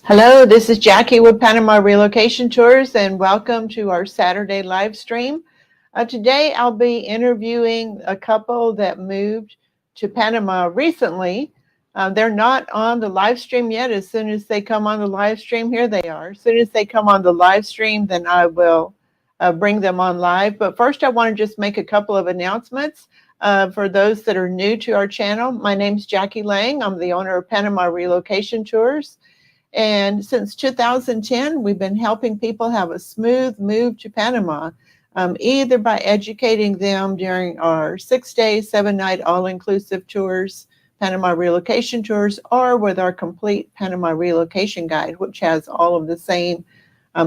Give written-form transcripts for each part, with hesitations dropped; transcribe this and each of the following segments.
Hello, this is Jackie with Panama Relocation Tours, and welcome to our Saturday live stream. Today, I'll be interviewing a couple that moved to Panama recently. They're not on the live stream yet. As soon as they come on the live stream, here they are. As soon as they come on the live stream, then I will bring them on live. But first, I want to just make a couple of announcements. For those that are new to our channel, my name's Jackie Lang. I'm the owner of Panama Relocation Tours. And since 2010, we've been helping people have a smooth move to Panama, either by educating them during our 6-day, 7-night all-inclusive tours, Panama Relocation Tours, or with our Complete Panama Relocation Guide, which has all of the same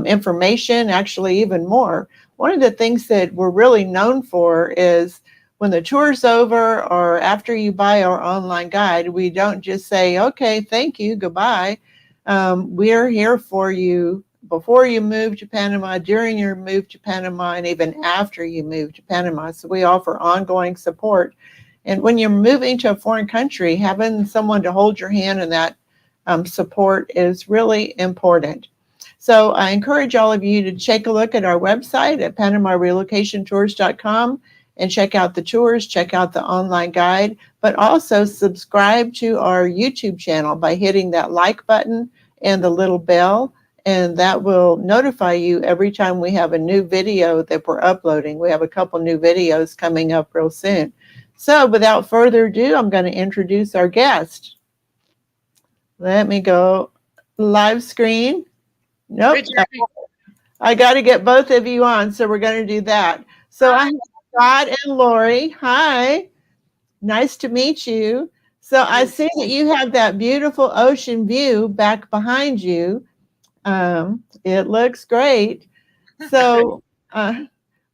information, actually even more. One of the things that we're really known for is when the tour's over or after you buy our online guide, we don't just say, okay, thank you, goodbye. We're here for you before you move to Panama, during your move to Panama, and even after you move to Panama. So we offer ongoing support. And when you're moving to a foreign country, having someone to hold your hand in that support is really important. So I encourage all of you to take a look at our website at PanamaRelocationTours.com and check out the tours, check out the online guide, but also subscribe to our YouTube channel by hitting that like button and the little bell, and that will notify you every time we have a new video that we're uploading. We have a couple new videos coming up real soon. So without further ado, I'm going to introduce our guest. Let me go live screen. Nope. I got to get both of you on, so we're going to do that. So I have Scott and Lori. Hi. Nice to meet you. So I see that you have that beautiful ocean view back behind you. It looks great. So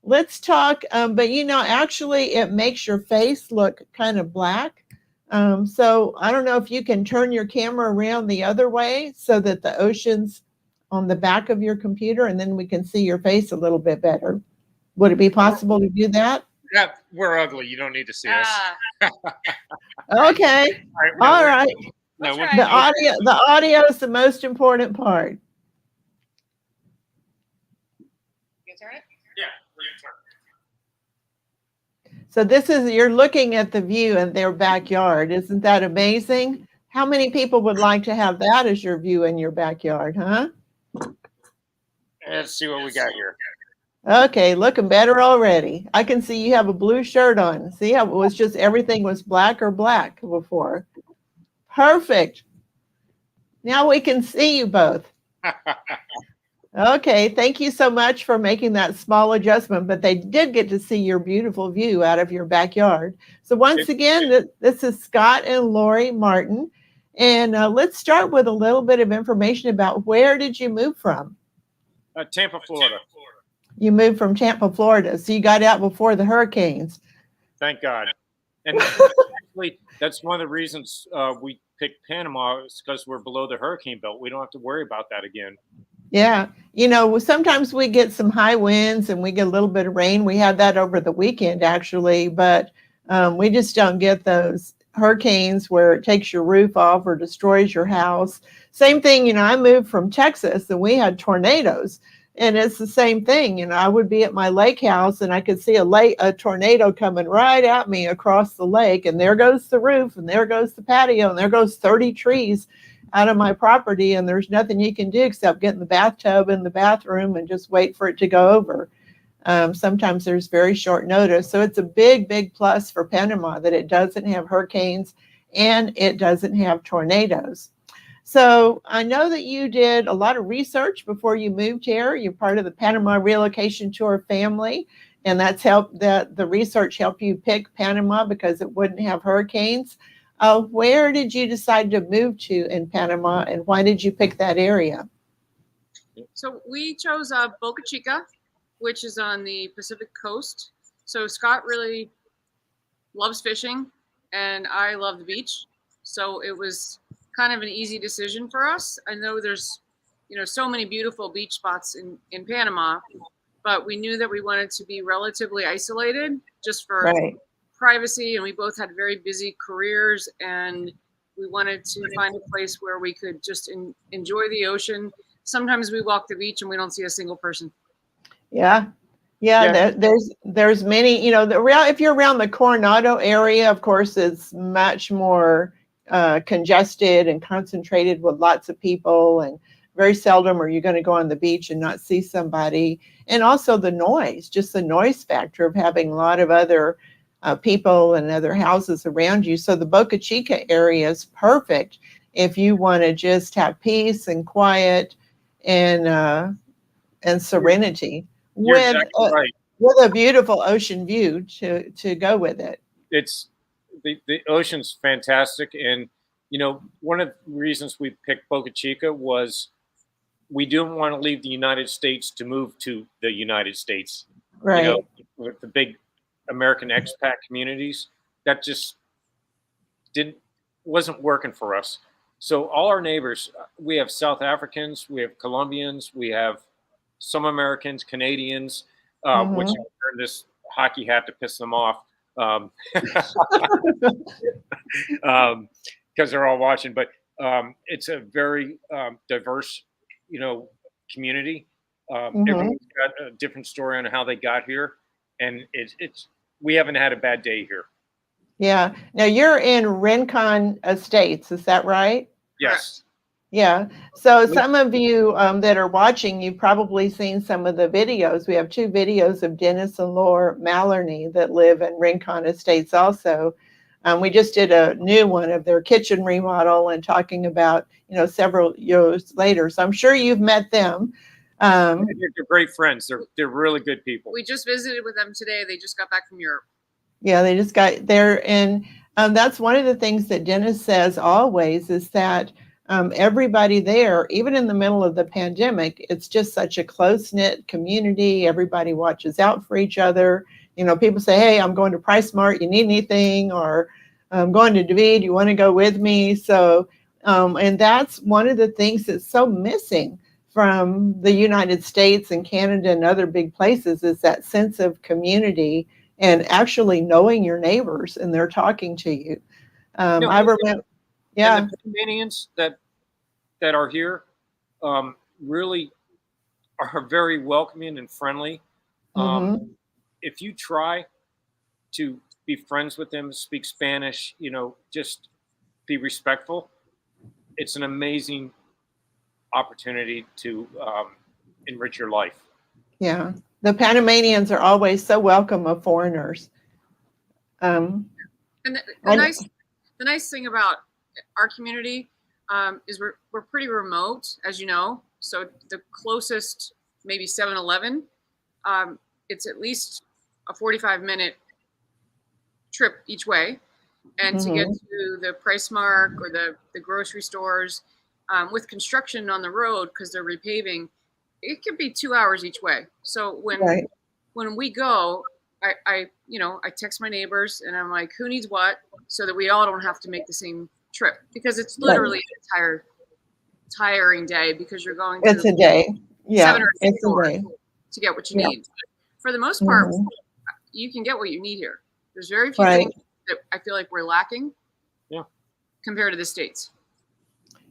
let's talk. But actually it makes your face look kind of black. So I don't know if you can turn your camera around the other way so that the ocean's on the back of your computer, and then we can see your face a little bit better. Would it be possible to do that? Yeah, we're ugly. You don't need to see us. Okay. All right. No, the audio is the most important part. You turn it? Yeah, we're gonna turn. So you're looking at the view in their backyard. Isn't that amazing? How many people would like to have that as your view in your backyard, huh? Let's see what we got here. Okay, looking better already. I can see you have a blue shirt on. See how it was just everything was black or black before. Perfect. Now we can see you both. Okay, thank you so much for making that small adjustment, but they did get to see your beautiful view out of your backyard. So once again, this is Scott and Lori Martin, and let's start with a little bit of information about where did you move from? Tampa, Florida. You moved from Tampa, Florida, so you got out before the hurricanes. Thank God. And actually, that's one of the reasons we picked Panama is because we're below the hurricane belt. We don't have to worry about that again. Yeah. Sometimes we get some high winds and we get a little bit of rain. We had that over the weekend, actually, but we just don't get those hurricanes where it takes your roof off or destroys your house. Same thing, I moved from Texas and we had tornadoes. And it's the same thing. I would be at my lake house and I could see a tornado coming right at me across the lake. And there goes the roof and there goes the patio and there goes 30 trees out of my property. And there's nothing you can do except get in the bathtub in the bathroom and just wait for it to go over. Sometimes there's very short notice. So it's a big, big plus for Panama that it doesn't have hurricanes and it doesn't have tornadoes. So I know that you did a lot of research before you moved here. You're part of the Panama Relocation Tour family, and the research helped you pick Panama because it wouldn't have hurricanes. Where did you decide to move to in Panama, and why did you pick that area? So we chose Boca Chica, which is on the Pacific coast. So Scott really loves fishing, and I love the beach. So it was kind of an easy decision for us. I know there's, so many beautiful beach spots in Panama, but we knew that we wanted to be relatively isolated just for privacy. And we both had very busy careers and We wanted to find a place where we could just enjoy the ocean. Sometimes we walk the beach and we don't see a single person. Yeah. Yeah, there's many, if you're around the Coronado area, of course, it's much more congested and concentrated with lots of people, and very seldom are you going to go on the beach and not see somebody. And also the noise, just the noise factor of having a lot of other people and other houses around you. So the Boca Chica area is perfect if you want to just have peace and quiet and serenity. You're With exactly right. with a beautiful ocean view to go with it. It's the ocean's fantastic, and one of the reasons we picked Boca Chica was we didn't want to leave the United States to move to the United States. Right. With the big American expat communities, that just wasn't working for us. So all our neighbors, we have South Africans, we have Colombians, we have some Americans, Canadians, which I wear this hockey hat to piss them off, because they're all watching. But it's a very diverse, community. Everyone's got a different story on how they got here, and we haven't had a bad day here. Yeah. Now you're in Rincon Estates, is that right? Yes. Yeah. So some of you that are watching, you've probably seen some of the videos. We have 2 videos of Dennis and Laura Maloney that live in Rincon Estates also. We just did a new one of their kitchen remodel and talking about, several years later. So I'm sure you've met them. They're great friends. They're really good people. We just visited with them today. They just got back from Europe. Yeah, they just got there. And that's one of the things that Dennis says always is that everybody there, even in the middle of the pandemic, it's just such a close-knit community. Everybody watches out for each other. People say, hey, I'm going to PriceSmart, you need anything? Or I'm going to David, you want to go with me? So, and that's one of the things that's so missing from the United States and Canada and other big places is that sense of community and actually knowing your neighbors and they're talking to you. I remember, yeah. And the Panamanians that are here really are very welcoming and friendly. If you try to be friends with them, speak Spanish, just be respectful, it's an amazing opportunity to enrich your life. Yeah. The Panamanians are always so welcome of foreigners. And the nice thing about our community is we're pretty remote, as you know. So the closest, maybe 7-Eleven, it's at least a 45-minute trip each way. And to get to the PriceSmart or the grocery stores, with construction on the road, because they're repaving, it could be 2 hours each way. So when we go, I text my neighbors and I'm like, who needs what, so that we all don't have to make the same trip, because it's literally an tiring day, because you're going to it's a day. Yeah, 7 or 8 it's a day to get what you need. For the most part, you can get what you need here. There's very few things that I feel like we're lacking compared to the States.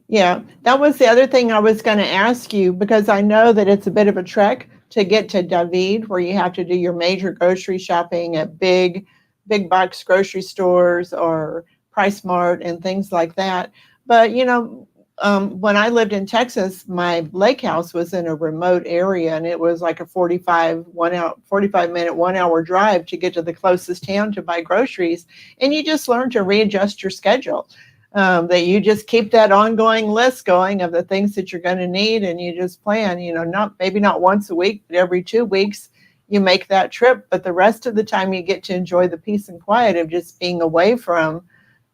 Yeah, that was the other thing I was going to ask you, because I know that it's a bit of a trek to get to David, where you have to do your major grocery shopping at big box grocery stores or PriceSmart and things like that. But, when I lived in Texas, my lake house was in a remote area, and it was like a 45-minute, 1 hour drive to get to the closest town to buy groceries. And you just learn to readjust your schedule. That you just keep that ongoing list going of the things that you're going to need, and you just plan, maybe not once a week, but every 2 weeks you make that trip. But the rest of the time you get to enjoy the peace and quiet of just being away from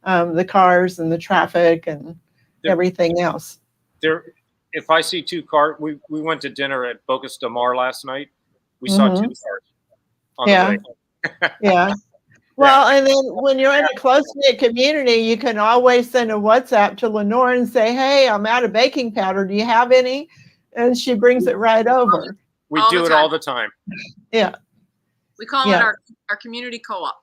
the cars and the traffic and everything else. If I see 2 cars, we went to dinner at Boca Del Mar last night. We saw 2 cars on the way. Yeah. Well, and then when you're in a close-knit community, you can always send a WhatsApp to Lenore and say, hey, I'm out of baking powder. Do you have any? And she brings it right over. We do it all the time. Yeah. We call it our community co-op.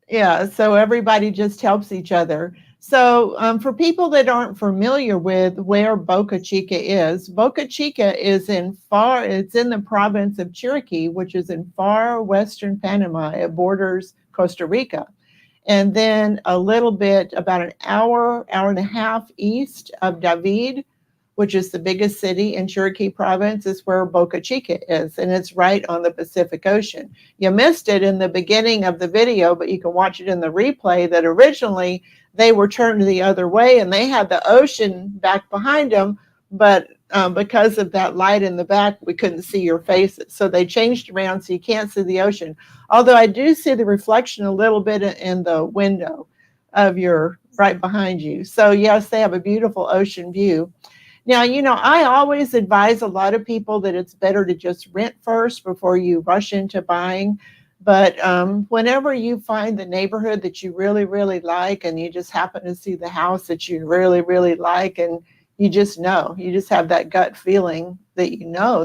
Yeah. So everybody just helps each other. So for people that aren't familiar with where Boca Chica is it's in the province of Chiriquí, which is in far western Panama. It borders Costa Rica. And then a little bit, about an hour and a half east of David, which is the biggest city in Chiriquí province, is where Boca Chica is. And it's right on the Pacific Ocean. You missed it in the beginning of the video, but you can watch it in the replay that originally they were turned the other way and they had the ocean back behind them. But because of that light in the back, we couldn't see your faces. So they changed around so you can't see the ocean. Although I do see the reflection a little bit in the window of your right behind you. So yes, they have a beautiful ocean view. Now, I always advise a lot of people that it's better to just rent first before you rush into buying. But whenever you find the neighborhood that you really, really like, and you just happen to see the house that you really, really like, and you just have that gut feeling that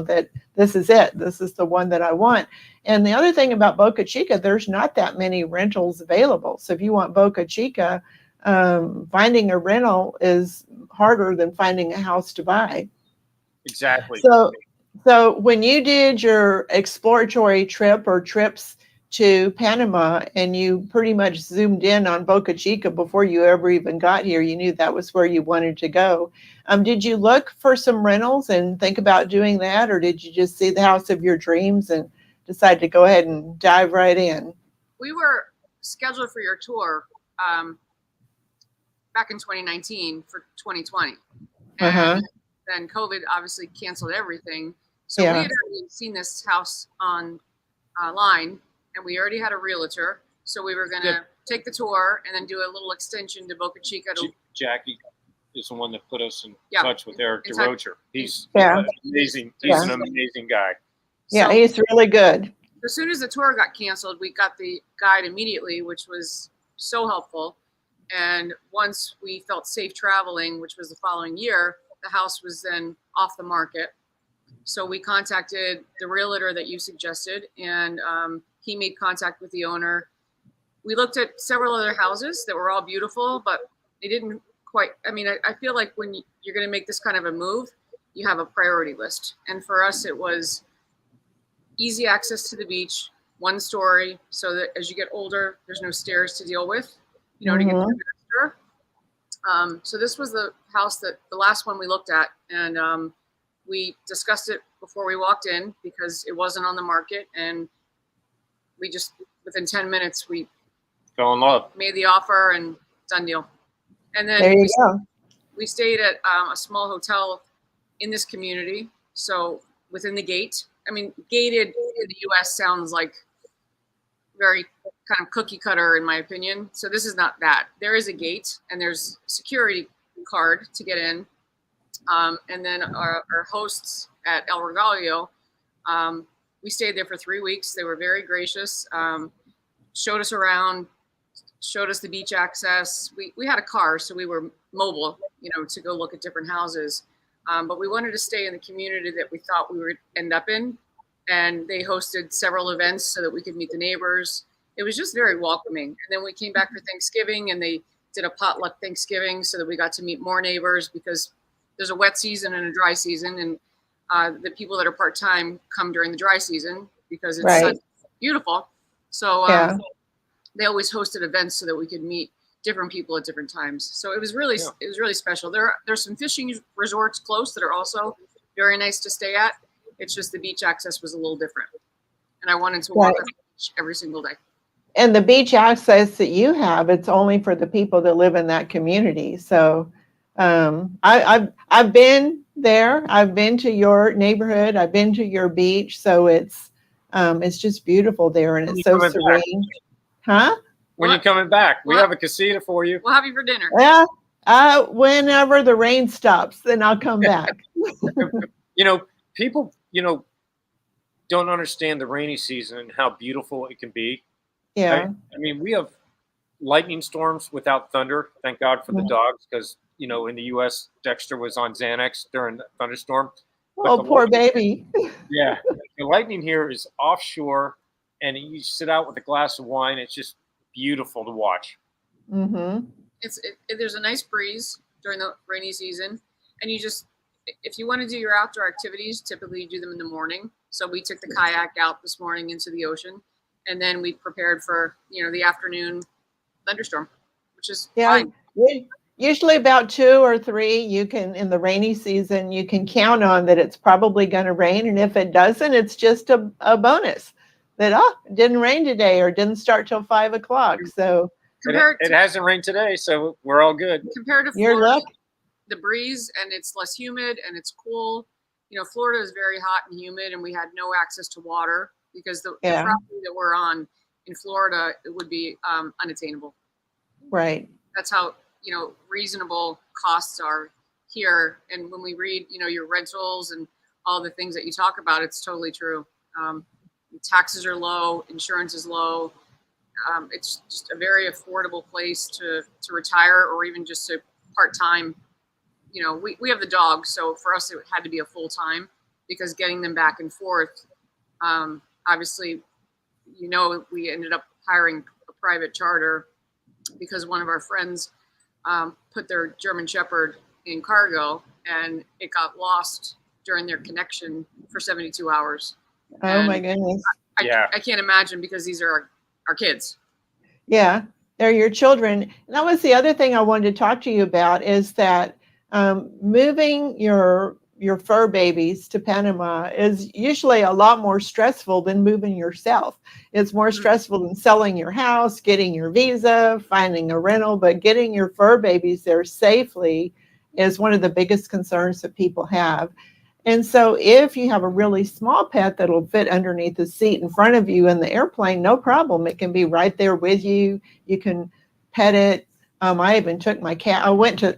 that this is it. This is the one that I want. And the other thing about Boca Chica, there's not that many rentals available. So if you want Boca Chica, finding a rental is harder than finding a house to buy. Exactly. So when you did your exploratory trip or trips to Panama and you pretty much zoomed in on Boca Chica before you ever even got here, you knew that was where you wanted to go. Did you look for some rentals and think about doing that, or did you just see the house of your dreams and decide to go ahead and dive right in? We were scheduled for your tour back in 2019 for 2020. And then COVID obviously canceled everything. So we had already seen this house online, and we already had a realtor. So we were going to take the tour and then do a little extension to Boca Chica. Jackie is the one that put us in touch with Eric DeRocher. He's amazing. He's an amazing guy. Yeah, so, he's really good. As soon as the tour got canceled, we got the guide immediately, which was so helpful. And once we felt safe traveling, which was the following year, the house was then off the market. So we contacted the realtor that you suggested, and he made contact with the owner. We looked at several other houses that were all beautiful, but they didn't quite. I mean, I feel like when you're going to make this kind of a move, you have a priority list. And for us, it was easy access to the beach, one story, so that as you get older, there's no stairs to deal with, to get to the master. So this was the house the last one we looked at, and we discussed it before we walked in because it wasn't on the market, and we just, within 10 minutes, we fell in love, made the offer, and done deal. And then we stayed at a small hotel in this community, so within the gate. I mean, gated in the U.S. sounds like very kind of cookie cutter, in my opinion. So this is not that. There is a gate, and there's a security card to get in. And then our hosts at El Regalio, we stayed there for 3 weeks. They were very gracious, showed us around, showed us the beach access. We had a car, so we were mobile, to go look at different houses. But we wanted to stay in the community that we thought we would end up in. And they hosted several events so that we could meet the neighbors. It was just very welcoming. And then we came back for Thanksgiving, and they did a potluck Thanksgiving so that we got to meet more neighbors, because there's a wet season and a dry season. And the people that are part-time come during the dry season because it's beautiful. So they always hosted events so that we could meet different people at different times. So it was really special. There's some fishing resorts close that are also very nice to stay at. It's just the beach access was a little different, and I wanted to walk on the beach every single day. And the beach access that you have, it's only for the people that live in that community. So I've been there. I've been to your neighborhood. I've been to your beach. So it's just beautiful there, and it's so serene. When you're coming back, we have a casita for you. We'll have you for dinner. Yeah, whenever the rain stops, then I'll come back. People, don't understand the rainy season and how beautiful it can be. Yeah. I mean, we have lightning storms without thunder. Thank God for the dogs, because, in the U.S., Dexter was on Xanax during the thunderstorm. Oh, poor baby. Yeah. The lightning here is offshore, and you sit out with a glass of wine. It's just beautiful to watch. Mm-hmm. There's a nice breeze during the rainy season, and if you want to do your outdoor activities, typically you do them in the morning. So we took the kayak out this morning into the ocean, and then we prepared for the afternoon thunderstorm, which is fine. Usually about 2 or 3, you can, in the rainy season, you can count on that it's probably going to rain. And if it doesn't, it's just a bonus that, it didn't rain today or didn't start till 5 o'clock. So it hasn't rained today, so we're all good. Compared to Florida, the breeze, and it's less humid and it's cool. Florida is very hot and humid, and we had no access to water because the property that we're on in Florida, it would be unattainable. Right. That's how reasonable costs are here. And when we read your rentals and all the things that you talk about, it's totally true. Taxes are low, insurance is low. It's just a very affordable place to retire, or even just to part-time. We have the dogs, so for us it had to be a full-time, because getting them back and forth, obviously, we ended up hiring a private charter because one of our friends put their German Shepherd in cargo, and it got lost during their connection for 72 hours. Oh, my goodness. I can't imagine, because these are our kids. Yeah, they're your children. And that was the other thing I wanted to talk to you about, is that moving your fur babies to Panama is usually a lot more stressful than moving yourself. It's more stressful than selling your house, getting your visa, finding a rental, but getting your fur babies there safely is one of the biggest concerns that people have. And so if you have a really small pet that'll fit underneath the seat in front of you in the airplane, no problem. It can be right there with you. You can pet it. I even took my cat.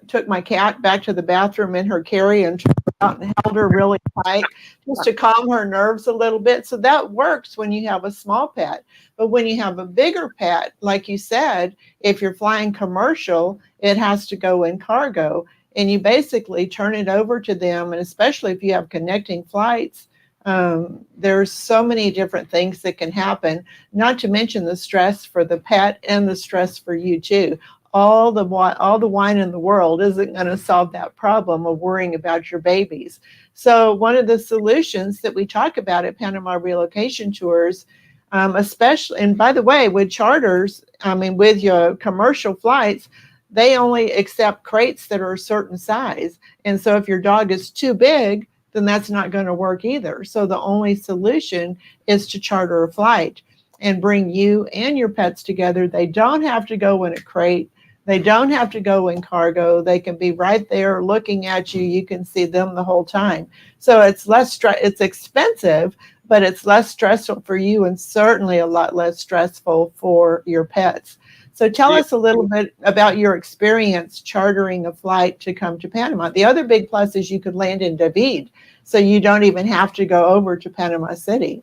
Took my cat back to the bathroom in her carry and took her out and held her really tight just to calm her nerves a little bit. So that works when you have a small pet. But when you have a bigger pet, like you said, if you're flying commercial, it has to go in cargo. And you basically turn it over to them. And especially if you have connecting flights, there's so many different things that can happen, not to mention the stress for the pet and the stress for you too. All the wine in the world isn't going to solve that problem of worrying about your babies. So one of the solutions that we talk about at Panama Relocation Tours, especially, and by the way, with charters, with your commercial flights, they only accept crates that are a certain size. And so if your dog is too big, then that's not going to work either. So the only solution is to charter a flight and bring you and your pets together. They don't have to go in a crate. They don't have to go in cargo. They can be right there looking at you. You can see them the whole time. So it's it's expensive, but it's less stressful for you, and certainly a lot less stressful for your pets. So tell us a little bit about your experience chartering a flight to come to Panama. The other big plus is you could land in David, so you don't even have to go over to Panama City.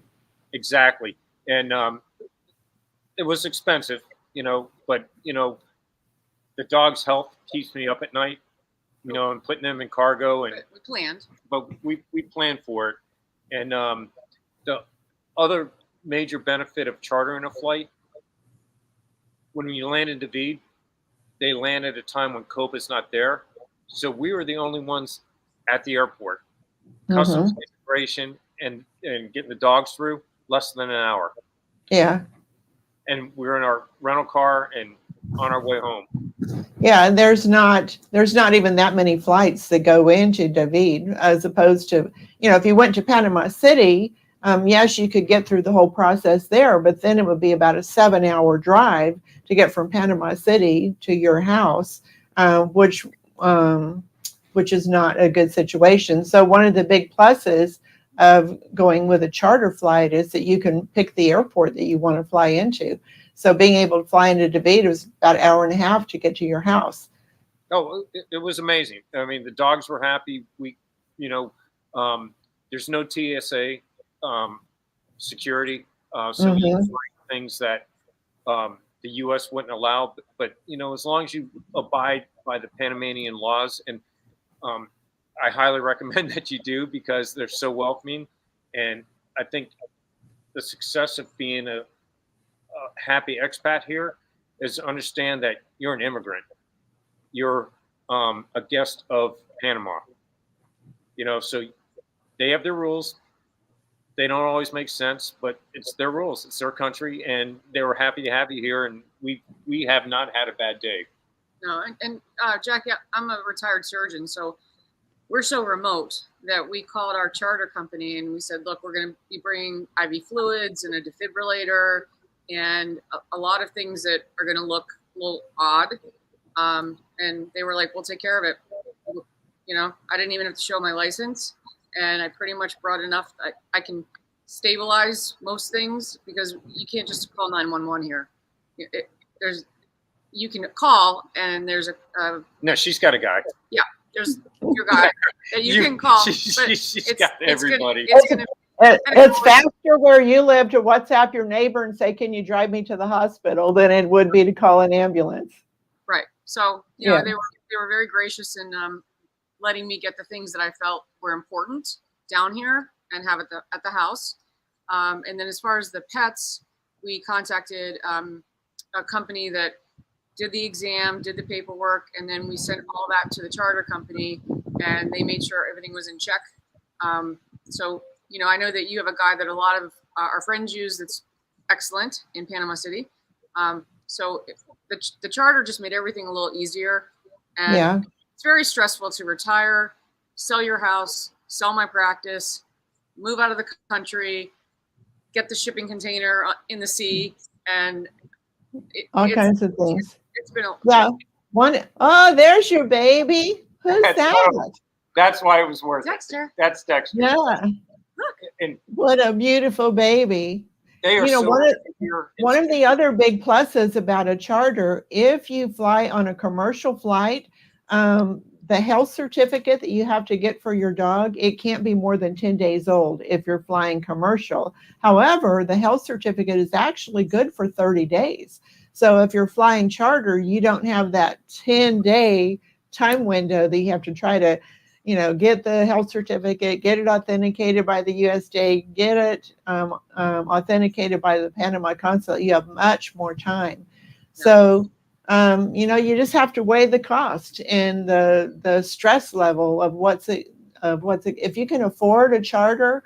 Exactly. And it was expensive, but, the dog's health keeps me up at night, and putting them in cargo. And we planned. But we planned for it. And the other major benefit of chartering a flight, when you land in David, they land at a time when COPA's not there. So we were the only ones at the airport. Customs immigration and getting the dogs through, less than an hour. Yeah. And we were in our rental car and on our way home. Yeah, and there's not even that many flights that go into David, as opposed to, if you went to Panama City, yes, you could get through the whole process there, but then it would be about a 7-hour drive to get from Panama City to your house, which is not a good situation. So one of the big pluses of going with a charter flight is that you can pick the airport that you want to fly into. So being able to fly into David was about an hour and a half to get to your house. Oh, it was amazing. The dogs were happy. There's no TSA security, so things that the U.S. wouldn't allow. But as long as you abide by the Panamanian laws, and I highly recommend that you do, because they're so welcoming. And I think the success of being a happy expat here is to understand that you're an immigrant. you're a guest of Panama. So they have their rules. They don't always make sense, but it's their rules. It's their country, and they were happy to have you here. And we have not had a bad day. No, and Jackie, I'm a retired surgeon, so we're so remote that we called our charter company and we said, look, we're going to be bringing IV fluids and a defibrillator and a lot of things that are going to look a little odd. And they were like, we'll take care of it. I didn't even have to show my license. And I pretty much brought enough. I can stabilize most things because you can't just call 911 here. You can call and there's a no, she's got a guy. Yeah, there's your guy that you can call. She's got everybody. It's faster where you live to WhatsApp your neighbor and say, can you drive me to the hospital than it would be to call an ambulance. Right. So, they were very gracious in letting me get the things that I felt were important down here and have at the house. And then as far as the pets, we contacted a company that did the exam, did the paperwork, and then we sent all that to the charter company and they made sure everything was in check. So, I know that you have a guy that a lot of our friends use that's excellent in Panama City. So the charter just made everything a little easier. And it's very stressful to retire, sell your house, sell my practice, move out of the country, get the shipping container in the sea, and all kinds of things. It's been a there's your baby. Who's that? That's why it was worth Dexter. It. That's Dexter. Yeah. Look. And what a beautiful baby. They are one of the other big pluses about a charter, if you fly on a commercial flight, the health certificate that you have to get for your dog, it can't be more than 10 days old if you're flying commercial. However, the health certificate is actually good for 30 days. So if you're flying charter, you don't have that 10-day time window that you have to try to, get the health certificate, get it authenticated by the USDA, get it authenticated by the Panama consulate. You have much more time. So, you just have to weigh the cost and the stress level of if you can afford a charter,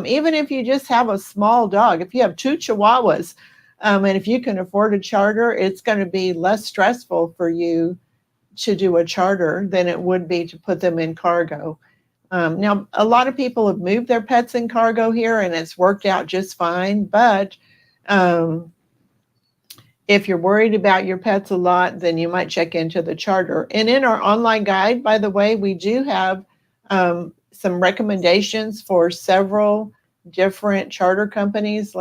even if you just have a small dog, if you have 2 Chihuahuas, and if you can afford a charter, it's going to be less stressful for you to do a charter than it would be to put them in cargo. Now, a lot of people have moved their pets in cargo here and it's worked out just fine. But if you're worried about your pets a lot, then you might check into the charter. And in our online guide, by the way, we do have some recommendations for several different charter companies.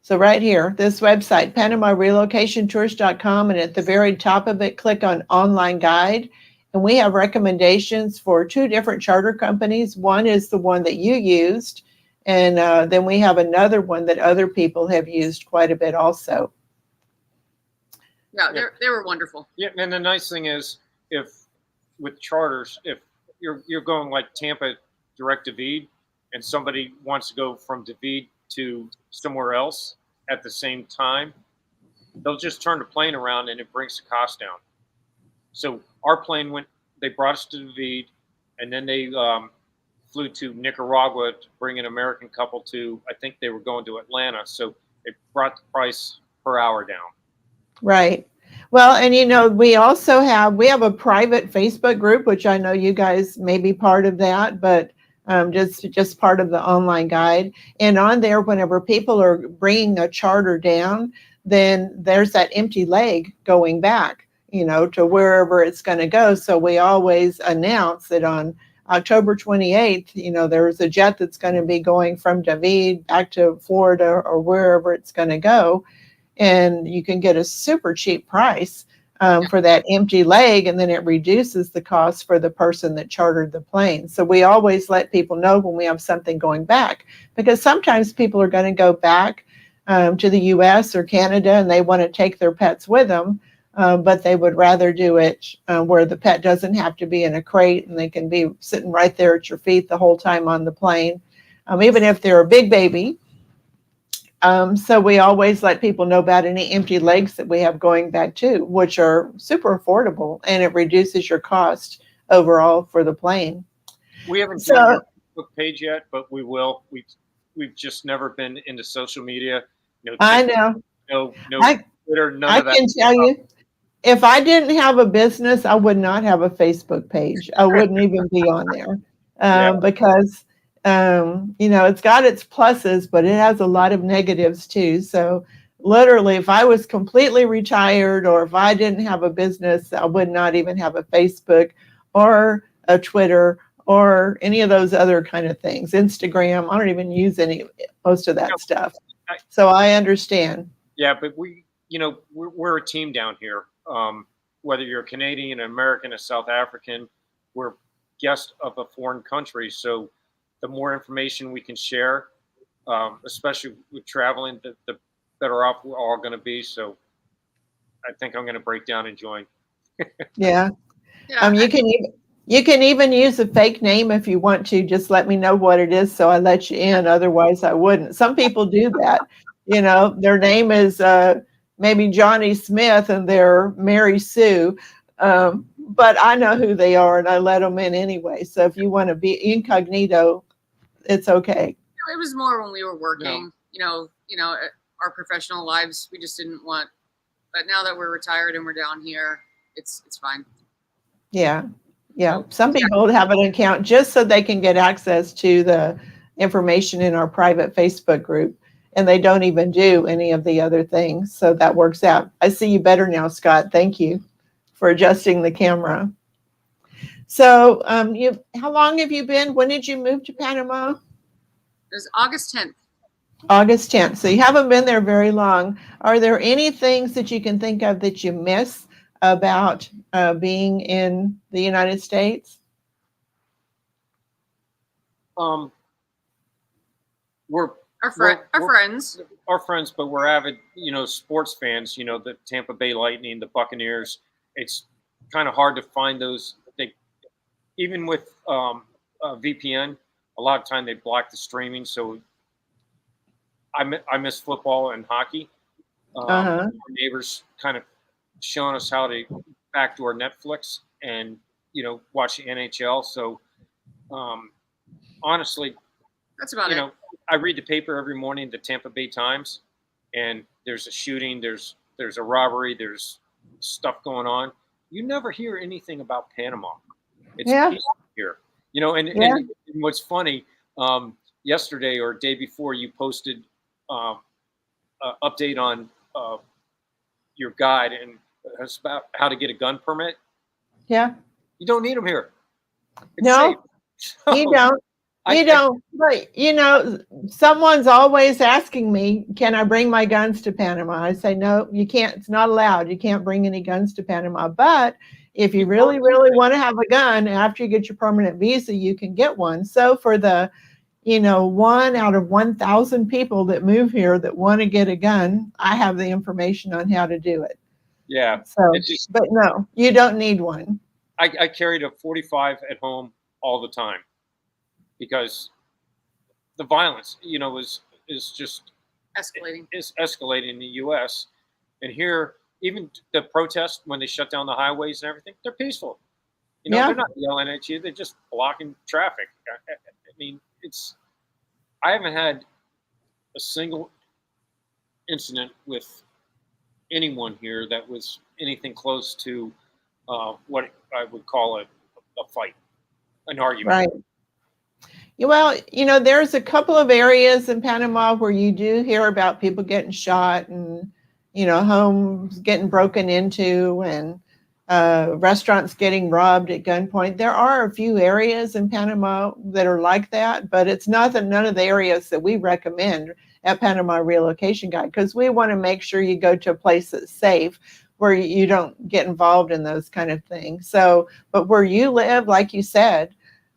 So right here, this website, PanamaRelocationTours.com, and at the very top of it, click on Online Guide. And we have recommendations for 2 different charter companies. One is the one that you used, and then we have another one that other people have used quite a bit also. Yeah, they were wonderful. Yeah, and the nice thing is, if with charters, if you're going like Tampa direct to David, and somebody wants to go from David to somewhere else at the same time, they'll just turn the plane around and it brings the cost down. So our plane they brought us to David, and then they flew to Nicaragua to bring an American couple to, I think they were going to Atlanta. So it brought the price per hour down. Right. Well, and we also have a private Facebook group, which I know you guys may be part of that, but just part of the online guide. And on there, whenever people are bringing a charter down, then there's that empty leg going back, to wherever it's going to go. So we always announce that on October 28th, there's a jet that's going to be going from David back to Florida or wherever it's going to go. And you can get a super cheap price for that empty leg, and then it reduces the cost for the person that chartered the plane. So we always let people know when we have something going back, because sometimes people are going to go back to the US or Canada and they want to take their pets with them, but they would rather do it where the pet doesn't have to be in a crate and they can be sitting right there at your feet the whole time on the plane. Even if they're a big baby, So we always let people know about any empty legs that we have going back too, which are super affordable, and it reduces your cost overall for the plane. We haven't So joined your Facebook page yet, but we will. We've just never been into social media. No I TikTok, know. no I Twitter, none I of that can tell stuff. you, if I didn't have a business, I would not have a Facebook page. I wouldn't even be on there Yeah. because it's got its pluses, but it has a lot of negatives too. So literally, if I was completely retired or if I didn't have a business, I would not even have a Facebook or a Twitter or any of those other kind of things. Instagram, I don't even use most of that stuff. So I understand. Yeah, but we're a team down here. Whether you're a Canadian, an American, a South African, we're guests of a foreign country. So the more information we can share, especially with traveling, the better off we're all going to be. So I think I'm going to break down and join. Yeah. Yeah. You can even use a fake name if you want to. Just let me know what it is, so I let you in. Otherwise, I wouldn't. Some people do that. Their name is maybe Johnny Smith and they're Mary Sue, but I know who they are and I let them in anyway. So if you want to be incognito, it's okay. It was more when we were working. Our professional lives. We just didn't want. But now that we're retired and we're down here, it's fine. Yeah. Yeah. Some people have an account just so they can get access to the information in our private Facebook group, and they don't even do any of the other things. So that works out. I see you better now, Scott. Thank you for adjusting the camera. So how long have you been? When did you move to Panama? It was August 10th. August 10th. So you haven't been there very long. Are there any things that you can think of that you miss about being in the United States? We're friends. Our friends, but we're avid, sports fans. The Tampa Bay Lightning, the Buccaneers. It's kind of hard to find those. Even with VPN, a lot of time they block the streaming. So I miss football and hockey. Our neighbors kind of showing us how to backdoor Netflix and watch the NHL. So honestly, that's about it. I read the paper every morning, the Tampa Bay Times, and there's a shooting, there's a robbery, there's stuff going on. You never hear anything about Panama. It's peaceful here, and what's funny, yesterday or day before you posted an update on your guide and it's about how to get a gun permit. Yeah. You don't need them here. It's no, safe. You don't. You don't. But, someone's always asking me, can I bring my guns to Panama? I say, no, you can't. It's not allowed. You can't bring any guns to Panama. But if you really, really want to have a gun, after you get your permanent visa, you can get one. So for the, 1 out of 1,000 people that move here that want to get a gun, I have the information on how to do it. Yeah. So, but no, you don't need one. I carried a 45 at home all the time because the violence, is just escalating. Is escalating in the U.S. And here, even the protests when they shut down the highways and everything, they're peaceful. They're not yelling at you; they're just blocking traffic. I mean, I haven't had a single incident with anyone here that was anything close to what I would call a fight, an argument. Right. Well, there's a couple of areas in Panama where you do hear about people getting shot and, homes getting broken into and restaurants getting robbed at gunpoint. There are a few areas in Panama that are like that, but it's none of the areas that we recommend at Panama Relocation Guide, because we want to make sure you go to a place that's safe, where you don't get involved in those kind of things. So, but where you live, like you said,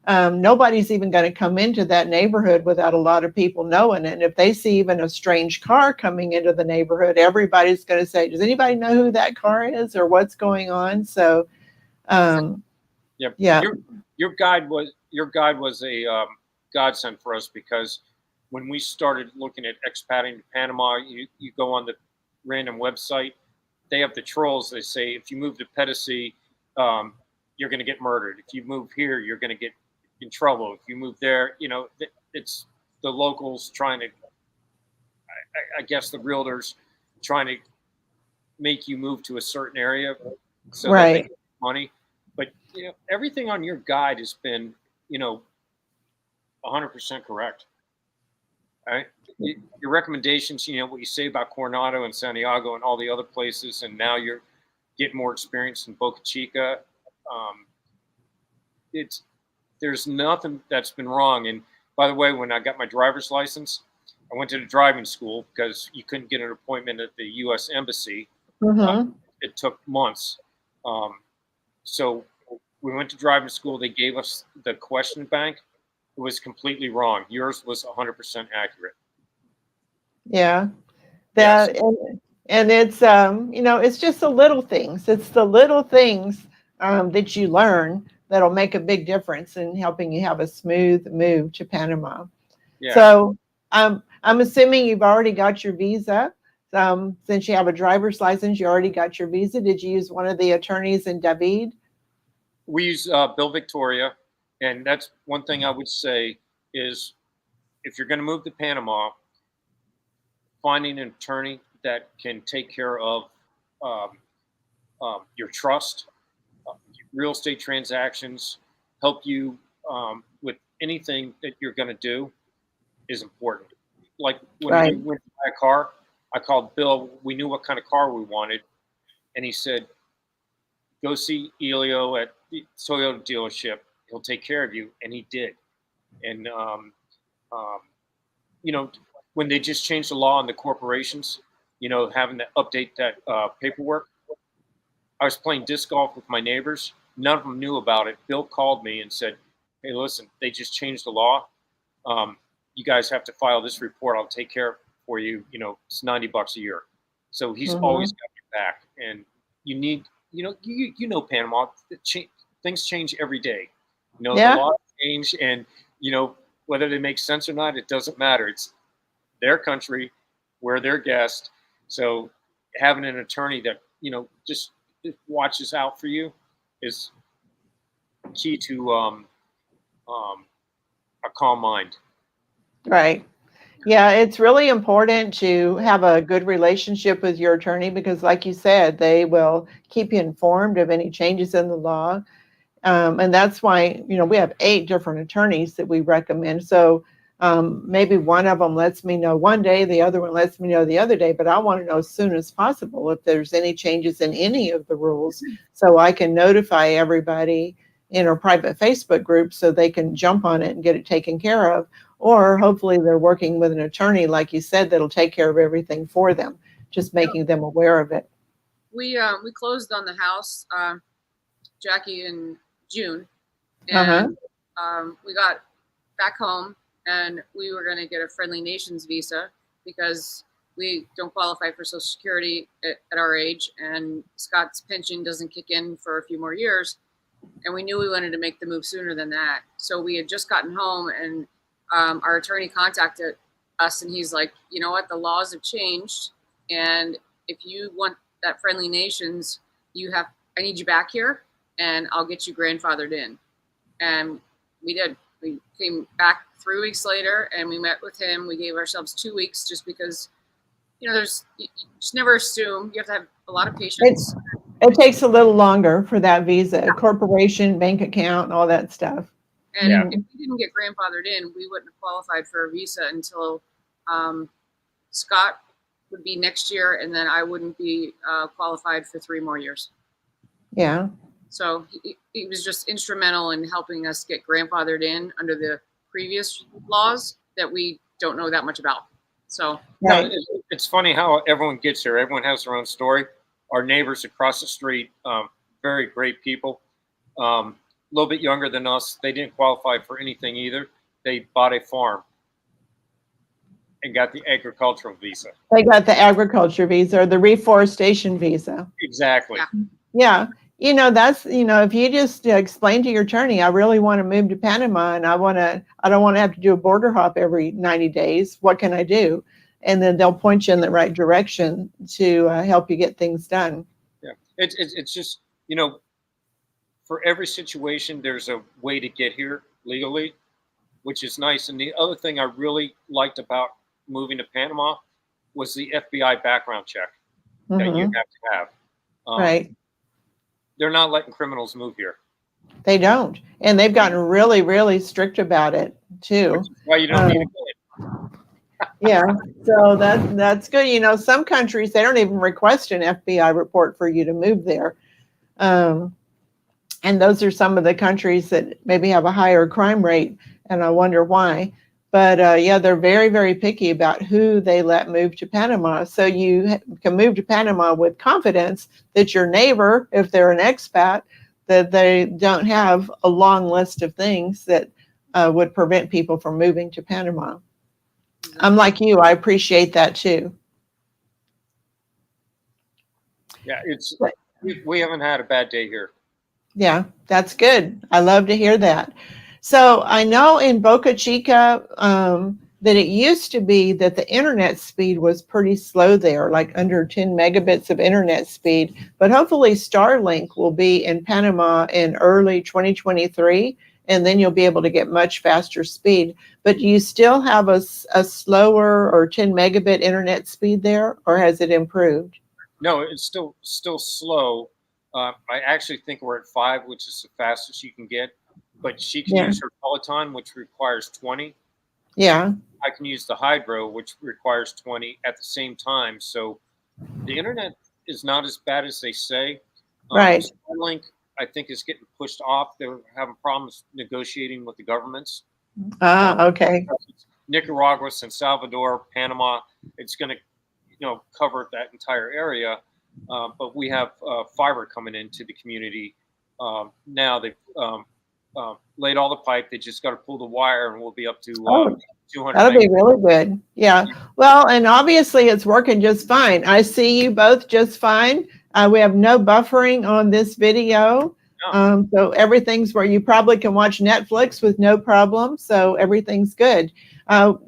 nobody's even going to come into that neighborhood without a lot of people knowing it. And if they see even a strange car coming into the neighborhood, everybody's going to say, does anybody know who that car is or what's going on? So, yeah. Your guide was a godsend for us because when we started looking at expatting to Panama, you go on the random website, they have the trolls. They say, if you move to Pedicee, you're going to get murdered. If you move here, you're going to get in trouble. If you move there, it's the locals trying to, I guess the realtors trying to make you move to a certain area so that they get money. But, everything on your guide has been, 100% correct. All right. Your recommendations, what you say about Coronado and Santiago and all the other places, and now you're getting more experience in Boca Chica. There's nothing that's been wrong. And by the way, when I got my driver's license, I went to the driving school because you couldn't get an appointment at the U.S. Embassy. It took months. So we went to driving school. They gave us the question bank. It was completely wrong. Yours was 100% accurate. Yeah. That, yes. And it's, it's just the little things. It's the little things that you learn that'll make a big difference in helping you have a smooth move to Panama. Yeah. So I'm assuming you've already got your visa. Since you have a driver's license, you already got your visa. Did you use one of the attorneys in David? We use Bill Victoria. And that's one thing I would say is, if you're going to move to Panama, finding an attorney that can take care of your trust, real estate transactions, help you with anything that you're going to do is important. Like when we went to buy a car, I called Bill. We knew what kind of car we wanted. And he said, go see Elio at the Toyota dealership. He'll take care of you. And he did. And, when they just changed the law on the corporations, having to update that paperwork, I was playing disc golf with my neighbors. None of them knew about it. Bill called me and said, hey, listen, they just changed the law. You guys have to file this report. I'll take care of it for you. It's $90 a year. So he's always got your back. And you need, Panama, things change every day. The laws change, and, whether they make sense or not, it doesn't matter. It's their country, we're their guest. So having an attorney that, just watches out for you is key to a calm mind. Right. Yeah, it's really important to have a good relationship with your attorney because, like you said, they will keep you informed of any changes in the law. And that's why, we have 8 different attorneys that we recommend. So maybe one of them lets me know one day, the other one lets me know the other day, but I want to know as soon as possible if there's any changes in any of the rules so I can notify everybody in our private Facebook group so they can jump on it and get it taken care of. Or hopefully they're working with an attorney, like you said, that'll take care of everything for them, just making them aware of it. We closed on the house, Jackie, in June, and we got back home, and we were going to get a Friendly Nations visa because we don't qualify for Social Security at our age, and Scott's pension doesn't kick in for a few more years, and we knew we wanted to make the move sooner than that. So we had just gotten home, and our attorney contacted us, and he's like, you know what, the laws have changed, and if you want that Friendly Nations, I need you back here, and I'll get you grandfathered in. And we did. We came back 3 weeks later, and we met with him. We gave ourselves 2 weeks just because, you just never assume. You have to have a lot of patience. It takes a little longer for that visa, corporation, bank account, all that stuff. And if we didn't get grandfathered in, we wouldn't have qualified for a visa until Scott would be next year, and then I wouldn't be qualified for 3 more years. Yeah. So he was just instrumental in helping us get grandfathered in under the previous laws that we don't know that much about. So it's funny how everyone gets here. Everyone has their own story. Our neighbors across the street, very great people. A little bit younger than us. They didn't qualify for anything either. They bought a farm and got the agricultural visa. They got the agriculture visa or the reforestation visa. Exactly. Yeah. That's, if you just explain to your attorney, I really want to move to Panama and I don't want to have to do a border hop every 90 days. What can I do? And then they'll point you in the right direction to help you get things done. Yeah, it's just, for every situation, there's a way to get here legally, which is nice. And the other thing I really liked about moving to Panama was the FBI background check that you have to have. Right. They're not letting criminals move here. They don't. And they've gotten really, really strict about it too. Which is why you don't need a yeah. So that's good. Some countries, they don't even request an FBI report for you to move there. And those are some of the countries that maybe have a higher crime rate. And I wonder why. But yeah, they're very, very picky about who they let move to Panama. So you can move to Panama with confidence that your neighbor, if they're an expat, that they don't have a long list of things that would prevent people from moving to Panama. I'm like you, I appreciate that too. Yeah, we haven't had a bad day here. Yeah, that's good. I love to hear that. So I know in Boca Chica that it used to be that the internet speed was pretty slow there, like under 10 megabits of internet speed. But hopefully Starlink will be in Panama in early 2023, and then you'll be able to get much faster speed. But do you still have a slower or 10 megabit internet speed there, or has it improved? No, it's still slow. I actually think we're at 5, which is the fastest you can get. But she can use her Peloton, which requires 20. Yeah. I can use the Hydro, which requires 20 at the same time. So the internet is not as bad as they say. Right. Starlink, I think, is getting pushed off. They're having problems negotiating with the governments. Okay. Nicaragua, San Salvador, Panama, it's going to, cover that entire area. But we have fiber coming into the community. Now they've laid all the pipe. They just got to pull the wire, and we'll be up to 200. That'll be really good. Yeah. Well, and obviously it's working just fine. I see you both just fine. We have no buffering on this video. No. So everything's where you probably can watch Netflix with no problem. So everything's good.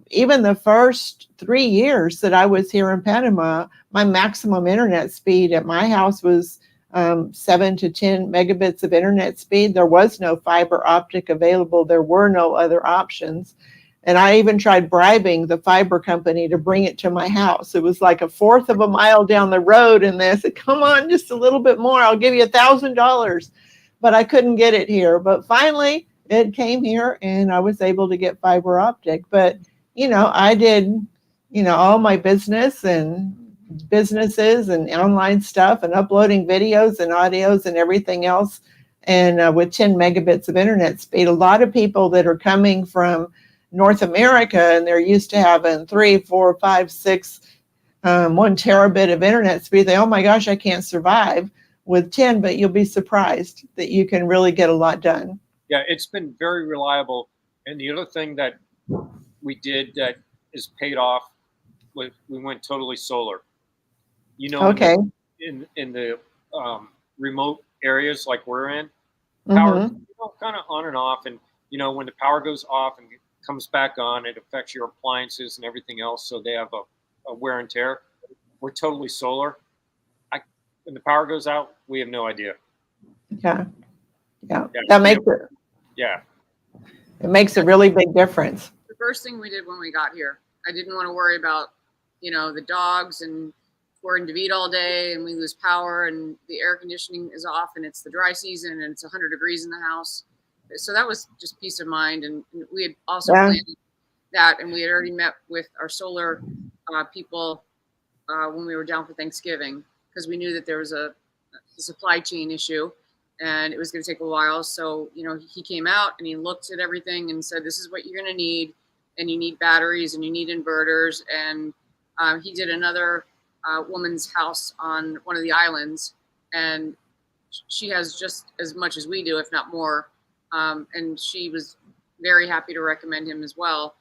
Even the first 3 years that I was here in Panama, my maximum internet speed at my house was 7 to 10 megabits of internet speed. There was no fiber optic available. There were no other options. And I even tried bribing the fiber company to bring it to my house. It was like a fourth of a mile down the road. And they said, come on, just a little bit more. I'll give you $1,000. But I couldn't get it here. But finally, it came here and I was able to get fiber optic. But, I did, all my businesses and online stuff and uploading videos and audios and everything else. And with 10 megabits of internet speed, a lot of people that are coming from North America and they're used to having 3, 4, 5, 6, 1 terabit of internet speed. Oh my gosh, I can't survive with 10, but you'll be surprised that you can really get a lot done. Yeah, it's been very reliable. And the other thing that we did that is paid off was we went totally solar. Okay. In the remote areas like we're in, power kind of on and off. And, when the power goes off and comes back on, it affects your appliances and everything else. So they have a wear and tear. We're totally solar. When the power goes out, we have no idea. Yeah. That makes it. Yeah. It makes a really big difference. The first thing we did when we got here, I didn't want to worry about, the dogs and we're in DeVito all day and we lose power and the air conditioning is off and it's the dry season and it's 100 degrees in the house. So that was just peace of mind. And we had also planned that, and we had already met with our solar people when we were down for Thanksgiving, because we knew that there was a supply chain issue and it was going to take a while. So, he came out and he looked at everything and said, this is what you're going to need. And you need batteries and you need inverters. And he did another woman's house on one of the islands, and she has just as much as we do, if not more. And she was very happy to recommend him as well.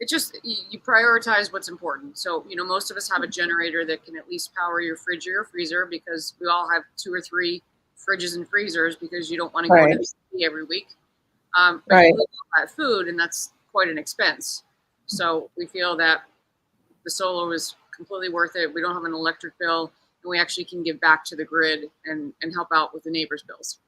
It just, you prioritize what's important. So, most of us have a generator that can at least power your fridge or your freezer, because we all have 2 or 3 fridges and freezers, because you don't want to go to the city every week. But you lose all that food, and that's quite an expense. So we feel that the solar is completely worth it. We don't have an electric bill, and we actually can give back to the grid and help out with the neighbors' bills.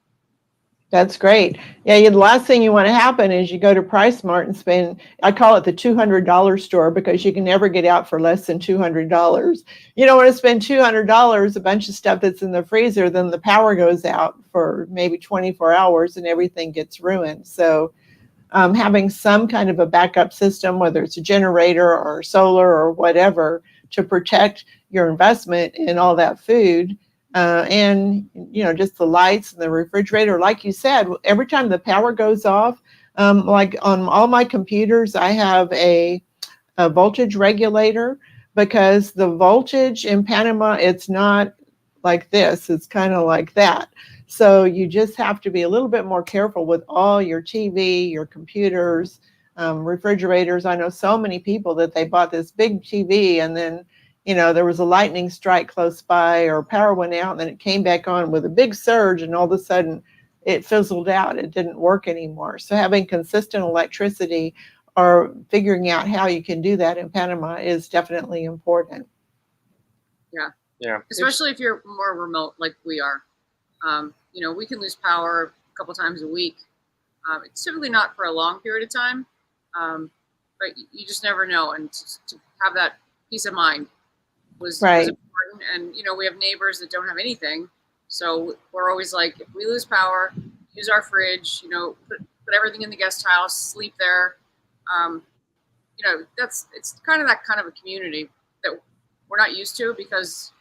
That's great. Yeah, the last thing you want to happen is you go to PriceSmart and spend, I call it the $200 store, because you can never get out for less than $200. You don't want to spend $200, a bunch of stuff that's in the freezer, then the power goes out for maybe 24 hours and everything gets ruined. So having some kind of a backup system, whether it's a generator or solar or whatever, to protect your investment in all that food. And just the lights and the refrigerator, like you said, every time the power goes off, like on all my computers, I have a voltage regulator, because the voltage in Panama, it's not like this, it's kind of like that. So you just have to be a little bit more careful with all your TV, your computers, refrigerators. I know so many people that they bought this big TV, and then there was a lightning strike close by, or power went out, and then it came back on with a big surge, and all of a sudden it fizzled out. It didn't work anymore. So having consistent electricity, or figuring out how you can do that in Panama, is definitely important. Yeah. Especially if you're more remote like we are. We can lose power a couple times a week. It's typically not for a long period of time, but you just never know. And to have that peace of mind was important. And we have neighbors that don't have anything, so we're always like, if we lose power, use our fridge. Put everything in the guest house, sleep there. It's kind of that kind of a community that we're not used to, because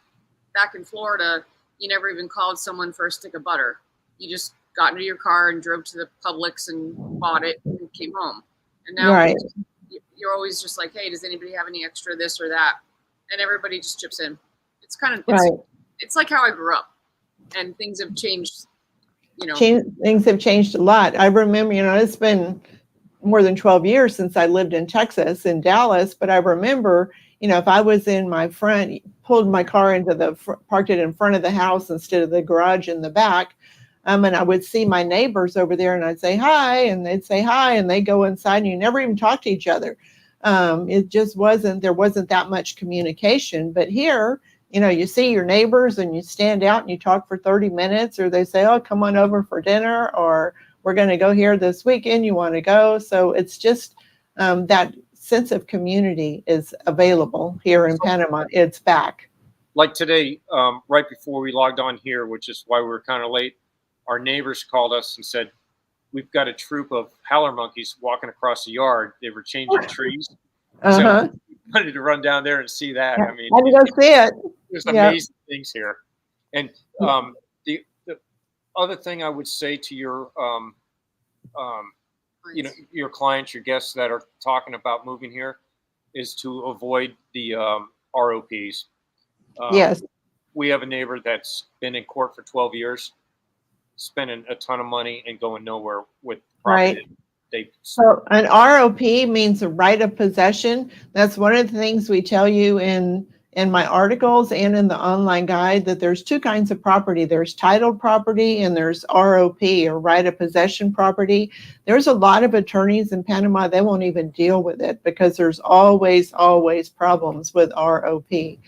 back in Florida, you never even called someone for a stick of butter. You just got into your car and drove to the Publix and bought it and came home. And now you're always just like, hey, does anybody have any extra this or that? And everybody just chips in. It's kind of, it's like how I grew up, and things have changed, Things have changed a lot. I remember, it's been more than 12 years since I lived in Texas, in Dallas, but I remember, if I was in my front, pulled my car into parked it in front of the house instead of the garage in the back, and I would see my neighbors over there, and I'd say hi, and they'd say hi, and they go inside, and you never even talk to each other. It just there wasn't that much communication. But here, you see your neighbors, and you stand out and you talk for 30 minutes, or they say, oh, come on over for dinner, or we're going to go here this weekend, you want to go? So it's just that sense of community is available here in Panama. It's back. Like today, right before we logged on here, which is why we were kind of late, our neighbors called us and said, we've got a troop of howler monkeys walking across the yard. They were changing trees. So we wanted to run down there and see that. I mean, I go see it. There's amazing things here. And the other thing I would say to your your clients, your guests that are talking about moving here, is to avoid the ROPs. Yes. We have a neighbor that's been in court for 12 years, spending a ton of money and going nowhere with property. So an ROP means a right of possession. That's one of the things we tell you in my articles and in the online guide, that there's 2 kinds of property. There's titled property, and there's ROP, or right of possession property. There's a lot of attorneys in Panama, they won't even deal with it, because there's always problems with ROP.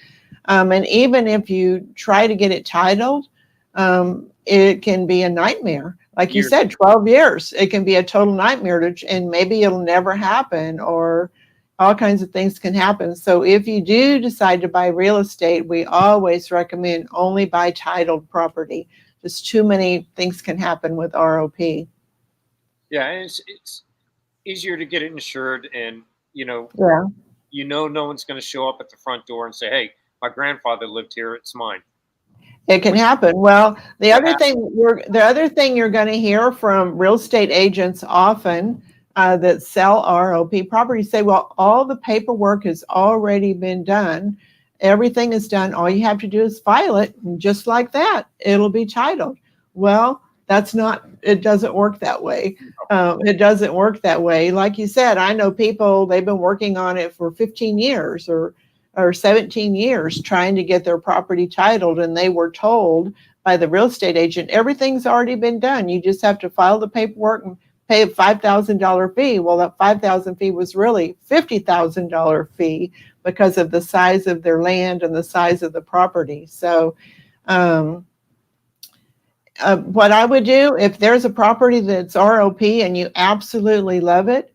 And even if you try to get it titled, it can be a nightmare. Like you said, 12 years, it can be a total nightmare, and maybe it'll never happen, or all kinds of things can happen. So if you do decide to buy real estate, we always recommend only buy titled property. Just too many things can happen with ROP. Yeah, and it's easier to get it insured, and no one's going to show up at the front door and say, hey, my grandfather lived here, it's mine. It can happen. Well, the other thing you're going to hear from real estate agents often that sell ROP properties say, well, all the paperwork has already been done. Everything is done. All you have to do is file it, and just like that, it'll be titled. Well, It doesn't work that way. It doesn't work that way. Like you said, I know people, they've been working on it for 15 years or 17 years trying to get their property titled, and they were told by the real estate agent, everything's already been done. You just have to file the paperwork and pay a $5,000 fee. Well, that $5,000 fee was really $50,000 fee because of the size of their land and the size of the property. So what I would do, if there's a property that's ROP and you absolutely love it,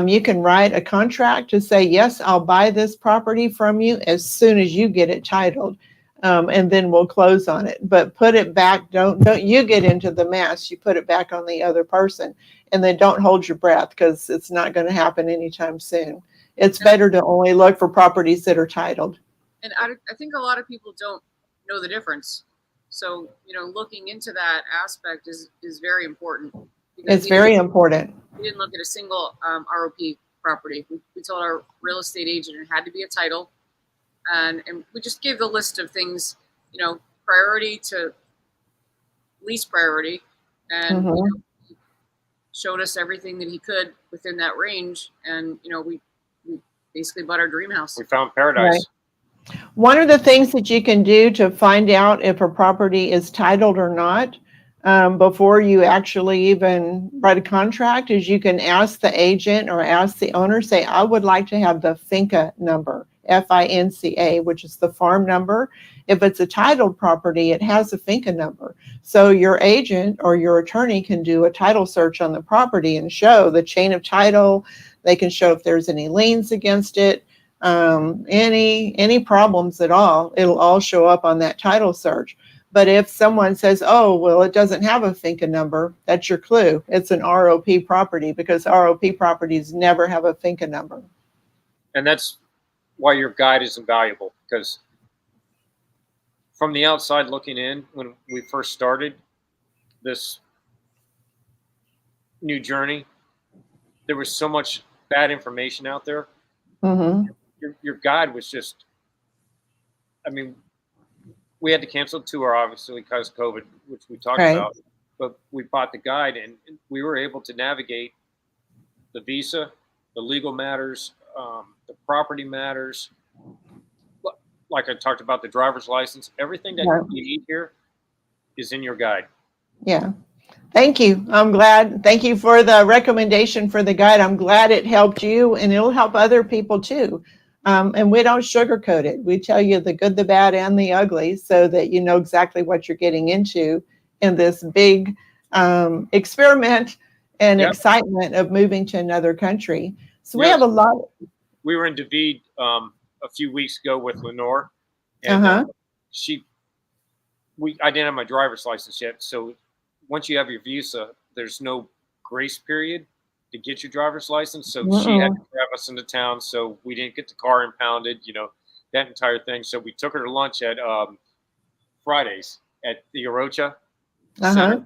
you can write a contract to say, yes, I'll buy this property from you as soon as you get it titled. And then we'll close on it. But put it back. Don't you get into the mess. You put it back on the other person. And then don't hold your breath, because it's not going to happen anytime soon. It's better to only look for properties that are titled. And I think a lot of people don't know the difference. So, looking into that aspect is very important. It's very important. We didn't look at a single ROP property. We told our real estate agent it had to be a title. And we just gave the list of things, priority to least priority. And he showed us everything that he could within that range. And, we basically bought our dream house. We found paradise. Right. One of the things that you can do to find out if a property is titled or not, before you actually even write a contract, is you can ask the agent or ask the owner, say, I would like to have the FINCA number, FINCA, which is the farm number. If it's a titled property, it has a FINCA number. So your agent or your attorney can do a title search on the property and show the chain of title. They can show if there's any liens against it. Any problems at all, it'll all show up on that title search. But if someone says, oh, well, it doesn't have a FINCA number, that's your clue. It's an ROP property, because ROP properties never have a FINCA number. And that's why your guide is invaluable, because from the outside looking in, when we first started this new journey, there was so much bad information out there. Your guide was just, we had to cancel the tour, obviously, because of COVID, which we talked about. But we bought the guide, and we were able to navigate the visa, the legal matters, the property matters. Like I talked about, the driver's license, everything that you need here is in your guide. Yeah. Thank you. I'm glad. Thank you for the recommendation for the guide. I'm glad it helped you, and it'll help other people too. And we don't sugarcoat it. We tell you the good, the bad, and the ugly, so that you know exactly what you're getting into in this big experiment and excitement of moving to another country. So we have a lot. We were in David a few weeks ago with Lenore, and I didn't have my driver's license yet. So once you have your visa, there's no grace period to get your driver's license. So she had to grab us into town, so we didn't get the car impounded, that entire thing. So we took her to lunch at Fridays at the Orocha Center.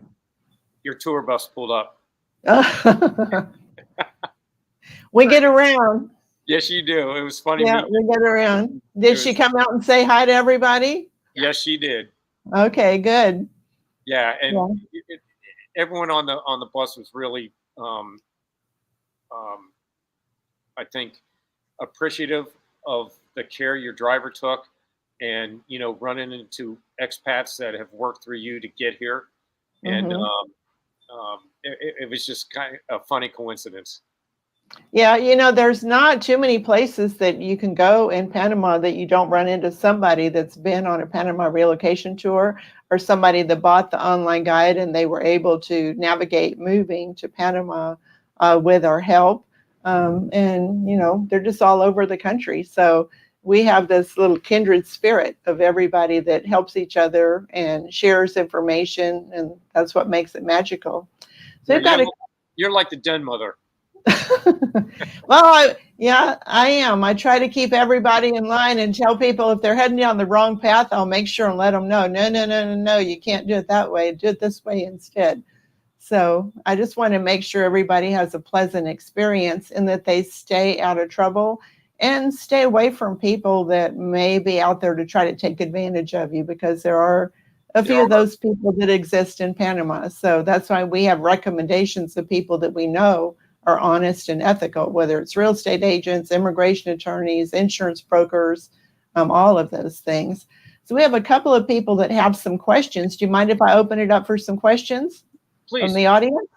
Your tour bus pulled up. We get around. Yes, you do. It was funny. Yeah, we get around. Did she come out and say hi to everybody? Yes, she did. Okay, good. Yeah, and everyone on the bus was really, I think, appreciative of the care your driver took, and running into expats that have worked through you to get here, and it was just kind of a funny coincidence. Yeah, there's not too many places that you can go in Panama that you don't run into somebody that's been on a Panama relocation tour, or somebody that bought the online guide and they were able to navigate moving to Panama with our help. And, they're just all over the country. So we have this little kindred spirit of everybody that helps each other and shares information, and that's what makes it magical. So you're like the den mother. Well, I am. I try to keep everybody in line and tell people if they're heading down the wrong path, I'll make sure and let them know. No, you can't do it that way. Do it this way instead. So I just want to make sure everybody has a pleasant experience, and that they stay out of trouble and stay away from people that may be out there to try to take advantage of you, because there are a There few of are. those people that exist in Panama. So that's why we have recommendations of people that we know are honest and ethical, whether it's real estate agents, immigration attorneys, insurance brokers, all of those things. So we have a couple of people that have some questions. Do you mind if I open it up for some questions from Please, the audience?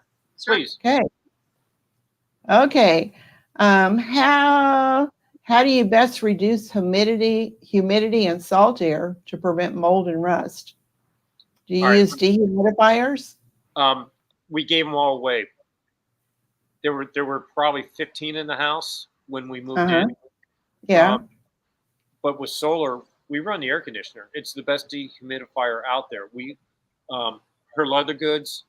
please. Okay. Okay. How do you best reduce humidity and salt air to prevent mold and rust? Do you All right. use dehumidifiers? We gave them all away. There were probably 15 in the house when we moved Uh-huh. in. Yeah. But with solar, we run the air conditioner. It's the best dehumidifier out there. Her leather goods,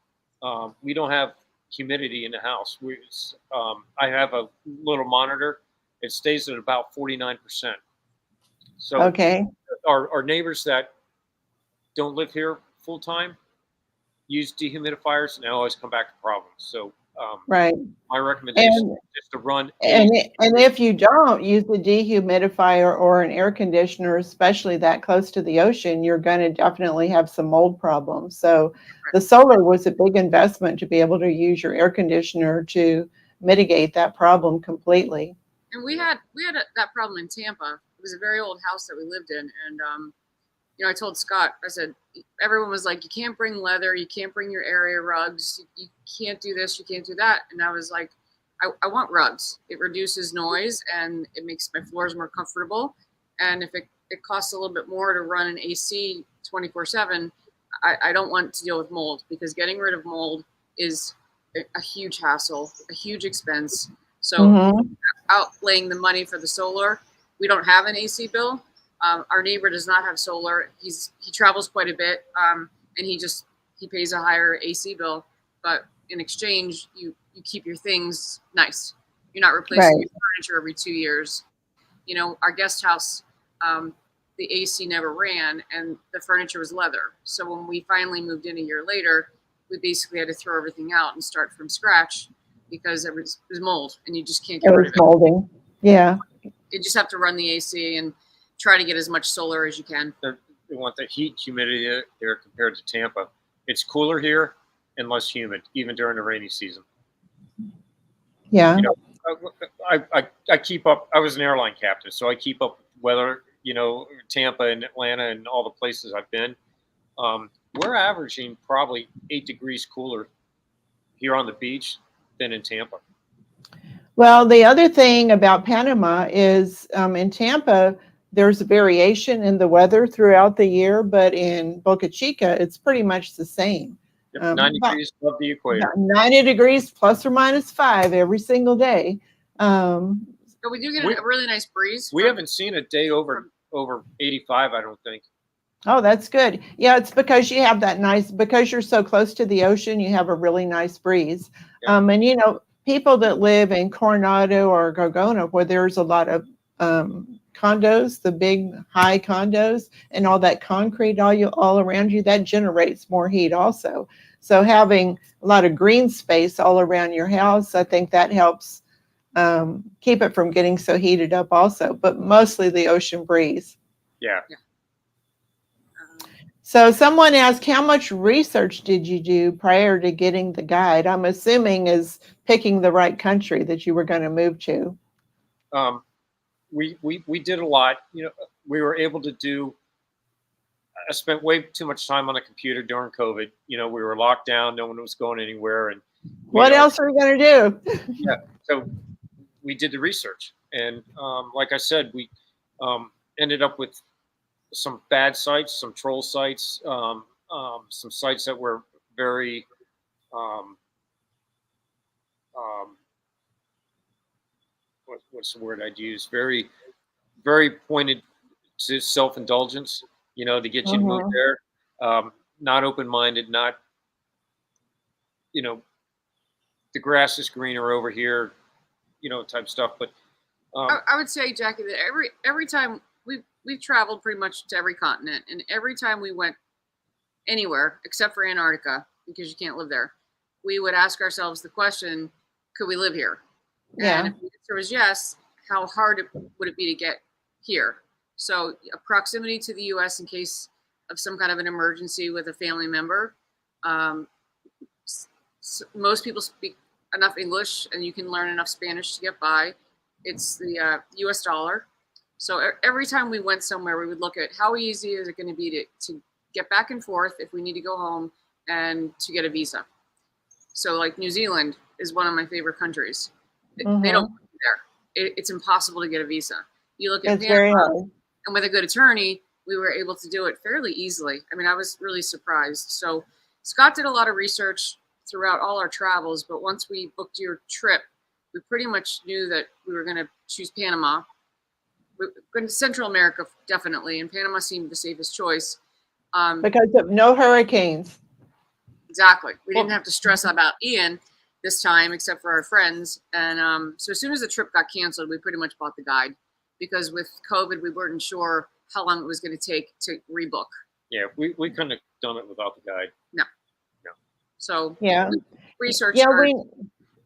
we don't have humidity in the house. I have a little monitor. It stays at about 49%. So Okay. our neighbors that don't live here full time use dehumidifiers, and they always come back to problems. So Right. my recommendation And is to run and if you don't use a dehumidifier or an air conditioner, especially that close to the ocean, you're going to definitely have some mold problems. So the solar was a big investment to be able to use your air conditioner to mitigate that problem completely. And we had that problem in Tampa. It was a very old house that we lived in, and I told Scott, I said, everyone was like, you can't bring leather, you can't bring your area rugs, you can't do this, you can't do that. And I was like, I want rugs. It reduces noise and it makes my floors more comfortable. And if it costs a little bit more to run an AC 24/7, I don't want to deal with mold, because getting rid of mold is a huge hassle, a huge expense. So outlaying the money for the solar, we don't have an AC bill. Our neighbor does not have solar. He travels quite a bit, and he pays a higher AC bill. But in exchange, you keep your things nice. You're not replacing your furniture every 2 years. Our guest house, the AC never ran, and the furniture was leather. So when we finally moved in a year later, we basically had to throw everything out and start from scratch, because it was mold, and you just can't get rid of it. Molding. Yeah. You just have to run the AC and try to get as much solar as you can. They want the heat, humidity there compared to Tampa. It's cooler here and less humid, even during the rainy season. Yeah. I keep up. I was an airline captain, so I keep up with weather. Tampa and Atlanta and all the places I've been. We're averaging probably 8 degrees cooler here on the beach than in Tampa. Well, the other thing about Panama is in Tampa, there's a variation in the weather throughout the year, but in Boca Chica, it's pretty much the same. 90 degrees above the equator. 90 degrees plus or minus 5 every single day. But we do get a really nice breeze. We haven't seen a day over 85, I don't think. Oh, that's good. Yeah, it's because you have because you're so close to the ocean, you have a really nice breeze. Yeah. And people that live in Coronado or Gorgona, where there's a lot of condos, the big high condos, and all that concrete all around you, that generates more heat also. So having a lot of green space all around your house, I think that helps keep it from getting so heated up also, but mostly the ocean breeze. Yeah. So someone asked, how much research did you do prior to getting the guide? I'm assuming is picking the right country that you were going to move to. We did a lot. We were able to do. I spent way too much time on the computer during COVID. We were locked down. No one was going anywhere. And what else are we going to do? Yeah. So we did the research, and like I said, we ended up with some bad sites, some troll sites, some sites that were very what's the word I'd use? Very, very pointed to self-indulgence, to get you to move there. Not open-minded, not, the grass is greener over here, type stuff. But I would say, Jackie, that every time we've traveled pretty much to every continent, and every time we went anywhere except for Antarctica, because you can't live there, we would ask ourselves the question, could we live here? Yeah. And if the answer was yes, how hard would it be to get here? So a proximity to the U.S. in case of some kind of an emergency with a family member. Most people speak enough English and you can learn enough Spanish to get by. It's the US dollar. So every time we went somewhere, we would look at how easy is it going to be to get back and forth if we need to go home and to get a visa. So like New Zealand is one of my favorite countries. They don't put you there. It's impossible to get a visa. You look at Panama, and with a good attorney, we were able to do it fairly easily. I mean, I was really surprised. So Scott did a lot of research throughout all our travels, but once we booked your trip, we pretty much knew that we were going to choose Panama. We're going to Central America, definitely, and Panama seemed the safest choice. Because of no hurricanes. Exactly. We didn't have to stress about Ian this time, except for our friends. And so as soon as the trip got canceled, we pretty much bought the guide because with COVID, we weren't sure how long it was going to take to rebook. Yeah, we couldn't have done it without the guide. No. So yeah, research.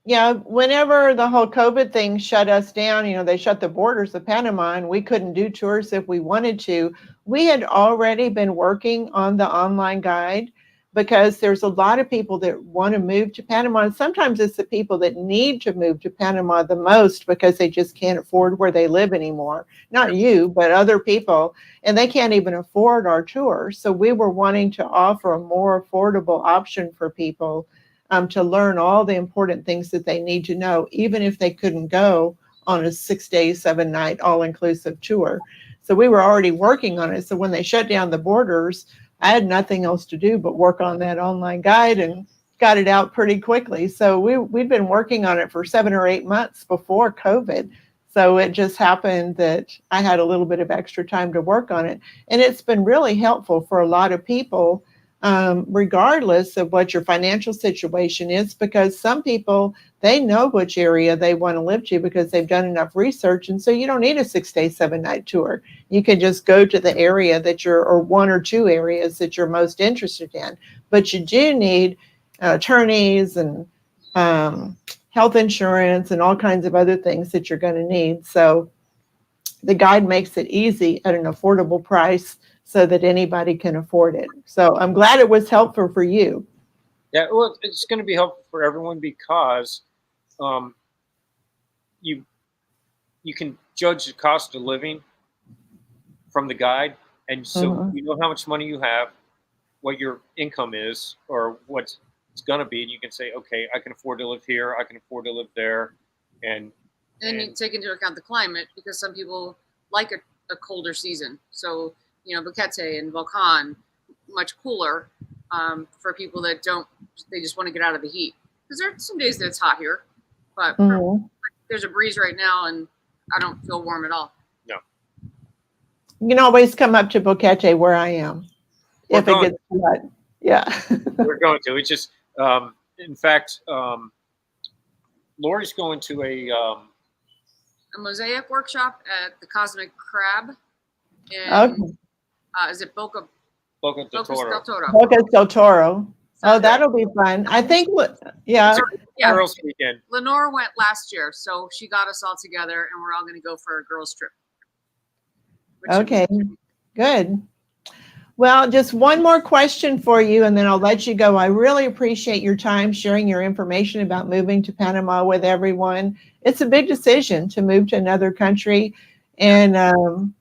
Whenever the whole COVID thing shut us down, they shut the borders of Panama and we couldn't do tours if we wanted to. We had already been working on the online guide because there's a lot of people that want to move to Panama. And sometimes it's the people that need to move to Panama the most because they just can't afford where they live anymore. Not you, but other people. And they can't even afford our tour. So we were wanting to offer a more affordable option for people to learn all the important things that they need to know, even if they couldn't go on a 6-day, 7-night, all-inclusive tour. So we were already working on it. So when they shut down the borders, I had nothing else to do but work on that online guide and got it out pretty quickly. So we'd been working on it for 7 or 8 months before COVID. So it just happened that I had a little bit of extra time to work on it. And it's been really helpful for a lot of people, regardless of what your financial situation is, because some people, they know which area they want to live to because they've done enough research. And so you don't need a 6-day, 7-night tour. You can just go to the area that or 1 or 2 areas that you're most interested in. But you do need attorneys and health insurance and all kinds of other things that you're going to need. So the guide makes it easy at an affordable price so that anybody can afford it. So I'm glad it was helpful for you. Yeah, well, it's going to be helpful for everyone because you can judge the cost of living from the guide, and so you know how much money you have, what your income is, or what it's going to be, and you can say, okay, I can afford to live here, I can afford to live there, and you take into account the climate because some people like a colder season. So Boquete and Volcan, much cooler for people that they just want to get out of the heat. Because there are some days that it's hot here, but there's a breeze right now and I don't feel warm at all. No. You can always come up to Boquete where I am if it gets hot. Yeah. We're going to. It's just, in fact, Lori's going to a mosaic workshop at the Cosmic Crab. Is it Boca del Toro? Boca del Toro. Oh, that'll be fun. I think, Girls weekend. Lenore went last year, so she got us all together, and we're all going to go for a girls' trip. Okay, good. Well, just one more question for you, and then I'll let you go. I really appreciate your time sharing your information about moving to Panama with everyone. It's a big decision to move to another country. And,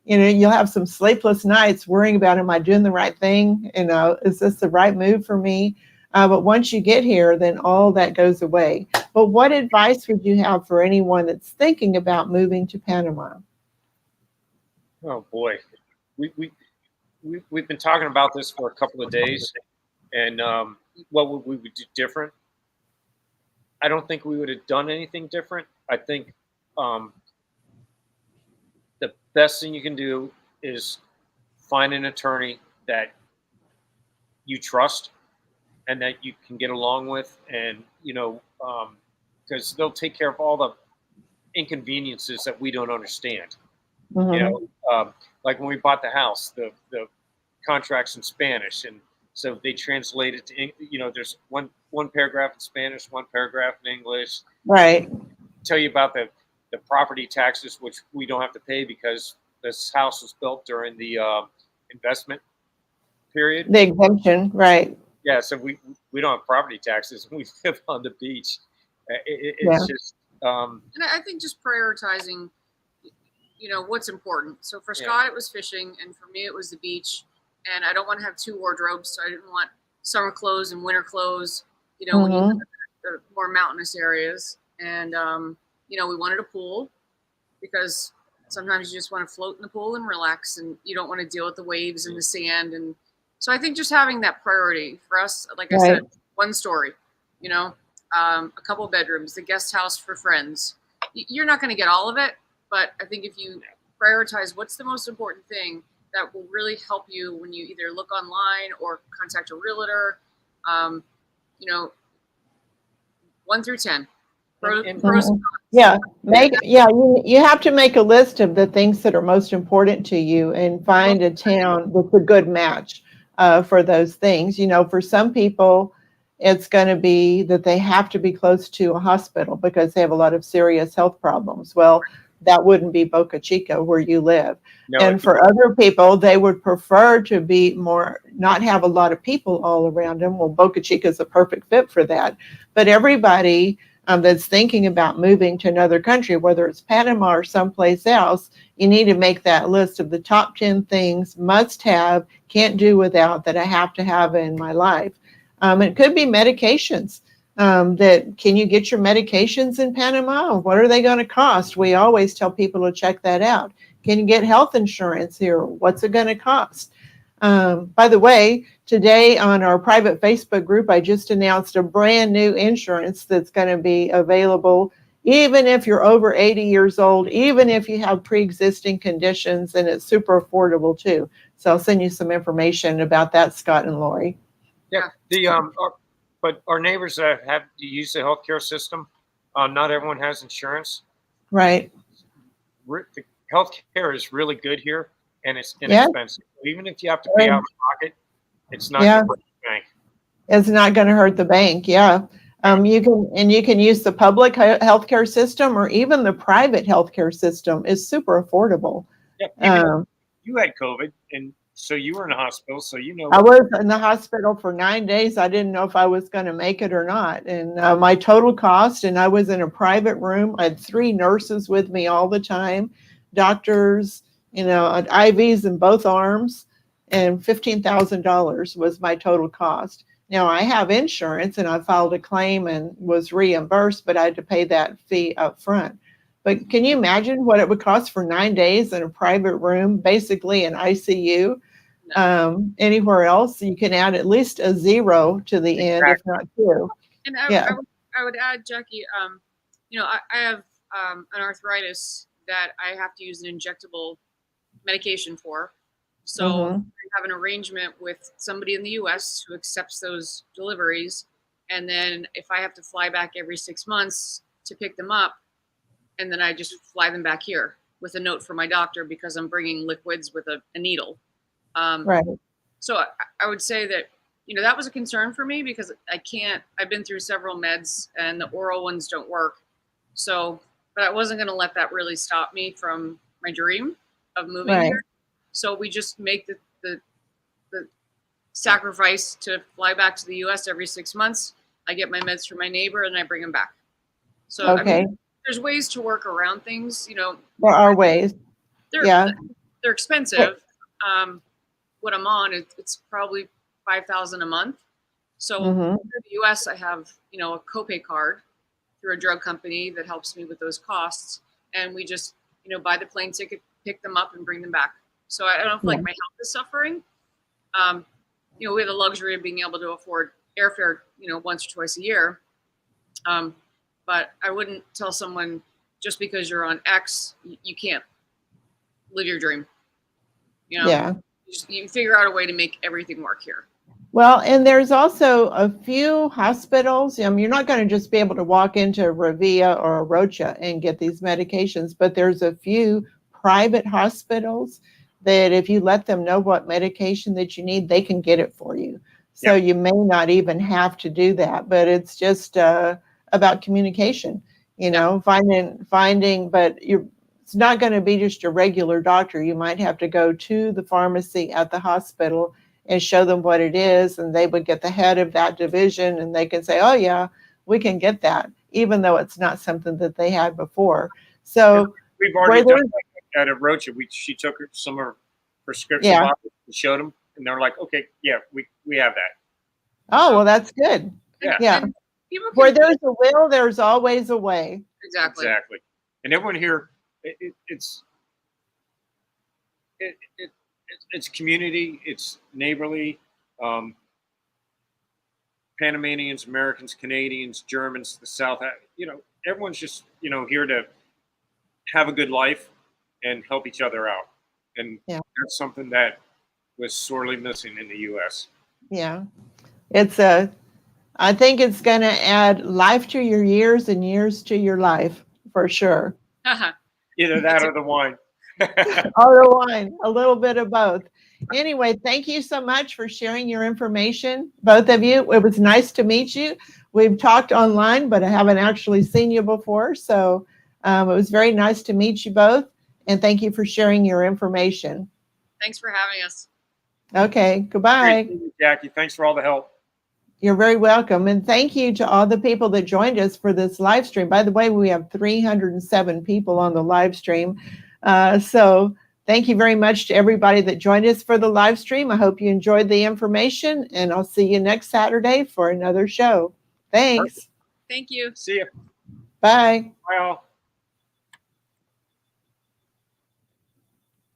you'll have some sleepless nights worrying about, am I doing the right thing? Is this the right move for me? But once you get here, then all that goes away. But what advice would you have for anyone that's thinking about moving to Panama? Oh, boy. We've been talking about this for a couple of days. And what would we do different? I don't think we would have done anything different. I think the best thing you can do is find an attorney that you trust and that you can get along with, and because they'll take care of all the inconveniences that we don't understand. Like when we bought the house, the contracts in Spanish, and so they translate it to there's one paragraph in Spanish, one paragraph in English. Right. Tell you about the property taxes, which we don't have to pay because this house was built during the investment period. The exemption, right? Yeah, so we don't have property taxes. We live on the beach. Yeah. It's just. And I think just prioritizing, what's important. So for Scott, it was fishing, and for me, it was the beach. And I don't want to have two wardrobes, so I didn't want summer clothes and winter clothes. When you live in the more mountainous areas, and we wanted a pool because sometimes you just want to float in the pool and relax, and you don't want to deal with the waves and the sand. And so I think just having that priority for us, like I said, one story, a couple of bedrooms, the guest house for friends. You're not going to get all of it, but I think if you prioritize what's the most important thing, that will really help you when you either look online or contact a realtor. 1 through 10. Yeah, you have to make a list of the things that are most important to you and find a town that's a good match for those things. For some people, it's going to be that they have to be close to a hospital because they have a lot of serious health problems. Well, that wouldn't be Boca Chica where you live. No, and for other people, they would prefer to be not have a lot of people all around them. Well, Boca Chica is a perfect fit for that. But everybody that's thinking about moving to another country, whether it's Panama or someplace else, you need to make that list of the top 10 things must have, can't do without, that I have to have in my life. It could be medications. Can you get your medications in Panama? What are they going to cost? We always tell people to check that out. Can you get health insurance here? What's it going to cost? By the way, today on our private Facebook group, I just announced a brand new insurance that's going to be available even if you're over 80 years old, even if you have pre-existing conditions, and it's super affordable too. So I'll send you some information about that, Scott and Lori. Yeah, but our neighbors that have to use the healthcare system, not everyone has insurance. Right. The healthcare is really good here, and it's inexpensive. Yeah. Even if you have to pay out of pocket, it's not going to hurt the bank. It's not going to hurt the bank. Yeah. You can use the public healthcare system, or even the private healthcare system is super affordable. Yeah. You had COVID, and so you were in the hospital, so I was in the hospital for 9 days. I didn't know if I was going to make it or not. And my total cost, and I was in a private room. I had 3 nurses with me all the time, doctors, IVs in both arms, and $15,000 was my total cost. Now I have insurance, and I filed a claim and was reimbursed, but I had to pay that fee up front. But can you imagine what it would cost for 9 days in a private room, basically an ICU? Anywhere else, you can add at least a 0 to the end, if not 2. And I would add, Jackie, I have an arthritis that I have to use an injectable medication for. So I have an arrangement with somebody in the U.S. who accepts those deliveries. And then if I have to fly back every 6 months to pick them up, and then I just fly them back here with a note from my doctor because I'm bringing liquids with a needle. Right. So I would say that, that was a concern for me because I've been through several meds and the oral ones don't work. So, but I wasn't going to let that really stop me from my dream of moving here. So we just make the sacrifice to fly back to the U.S. every 6 months. I get my meds from my neighbor and I bring them back. So there's ways to work around things, There are ways. They're expensive. What I'm on, it's probably $5,000 a month. So in the U.S., I have, a copay card through a drug company that helps me with those costs. And we just, buy the plane ticket, pick them up and bring them back. So I don't feel like my health is suffering. We have the luxury of being able to afford airfare, once or twice a year. But I wouldn't tell someone just because you're on X, you can't live your dream. You figure out a way to make everything work here. Well, and there's also a few hospitals. You're not going to just be able to walk into Revilla or Rocha and get these medications, but there's a few private hospitals that if you let them know what medication that you need, they can get it for you. So you may not even have to do that, but it's just about communication, finding, but it's not going to be just a regular doctor. You might have to go to the pharmacy at the hospital and show them what it is. And they would get the head of that division and they can say, oh yeah, we can get that, even though it's not something that they had before. So we've already done that at a roadshow. She took some of her prescription bottles and showed them, and they're like, okay, yeah, we have that. Oh, well, that's good. Yeah. Where there's a will, there's always a way. Exactly. And everyone here, it's community, it's neighborly. Panamanians, Americans, Canadians, Germans, the South, everyone's just, here to have a good life and help each other out. And that's something that was sorely missing in the U.S. Yeah. I think it's going to add life to your years and years to your life, for sure. Either that or the wine. Or the wine, a little bit of both. Anyway, thank you so much for sharing your information, both of you. It was nice to meet you. We've talked online, but I haven't actually seen you before. So it was very nice to meet you both. And thank you for sharing your information. Thanks for having us. Okay, goodbye. Great, Jackie, thanks for all the help. You're very welcome. And thank you to all the people that joined us for this live stream. By the way, we have 307 people on the live stream. So thank you very much to everybody that joined us for the live stream. I hope you enjoyed the information, and I'll see you next Saturday for another show. Thanks. Thank you. See you. Bye. Bye all.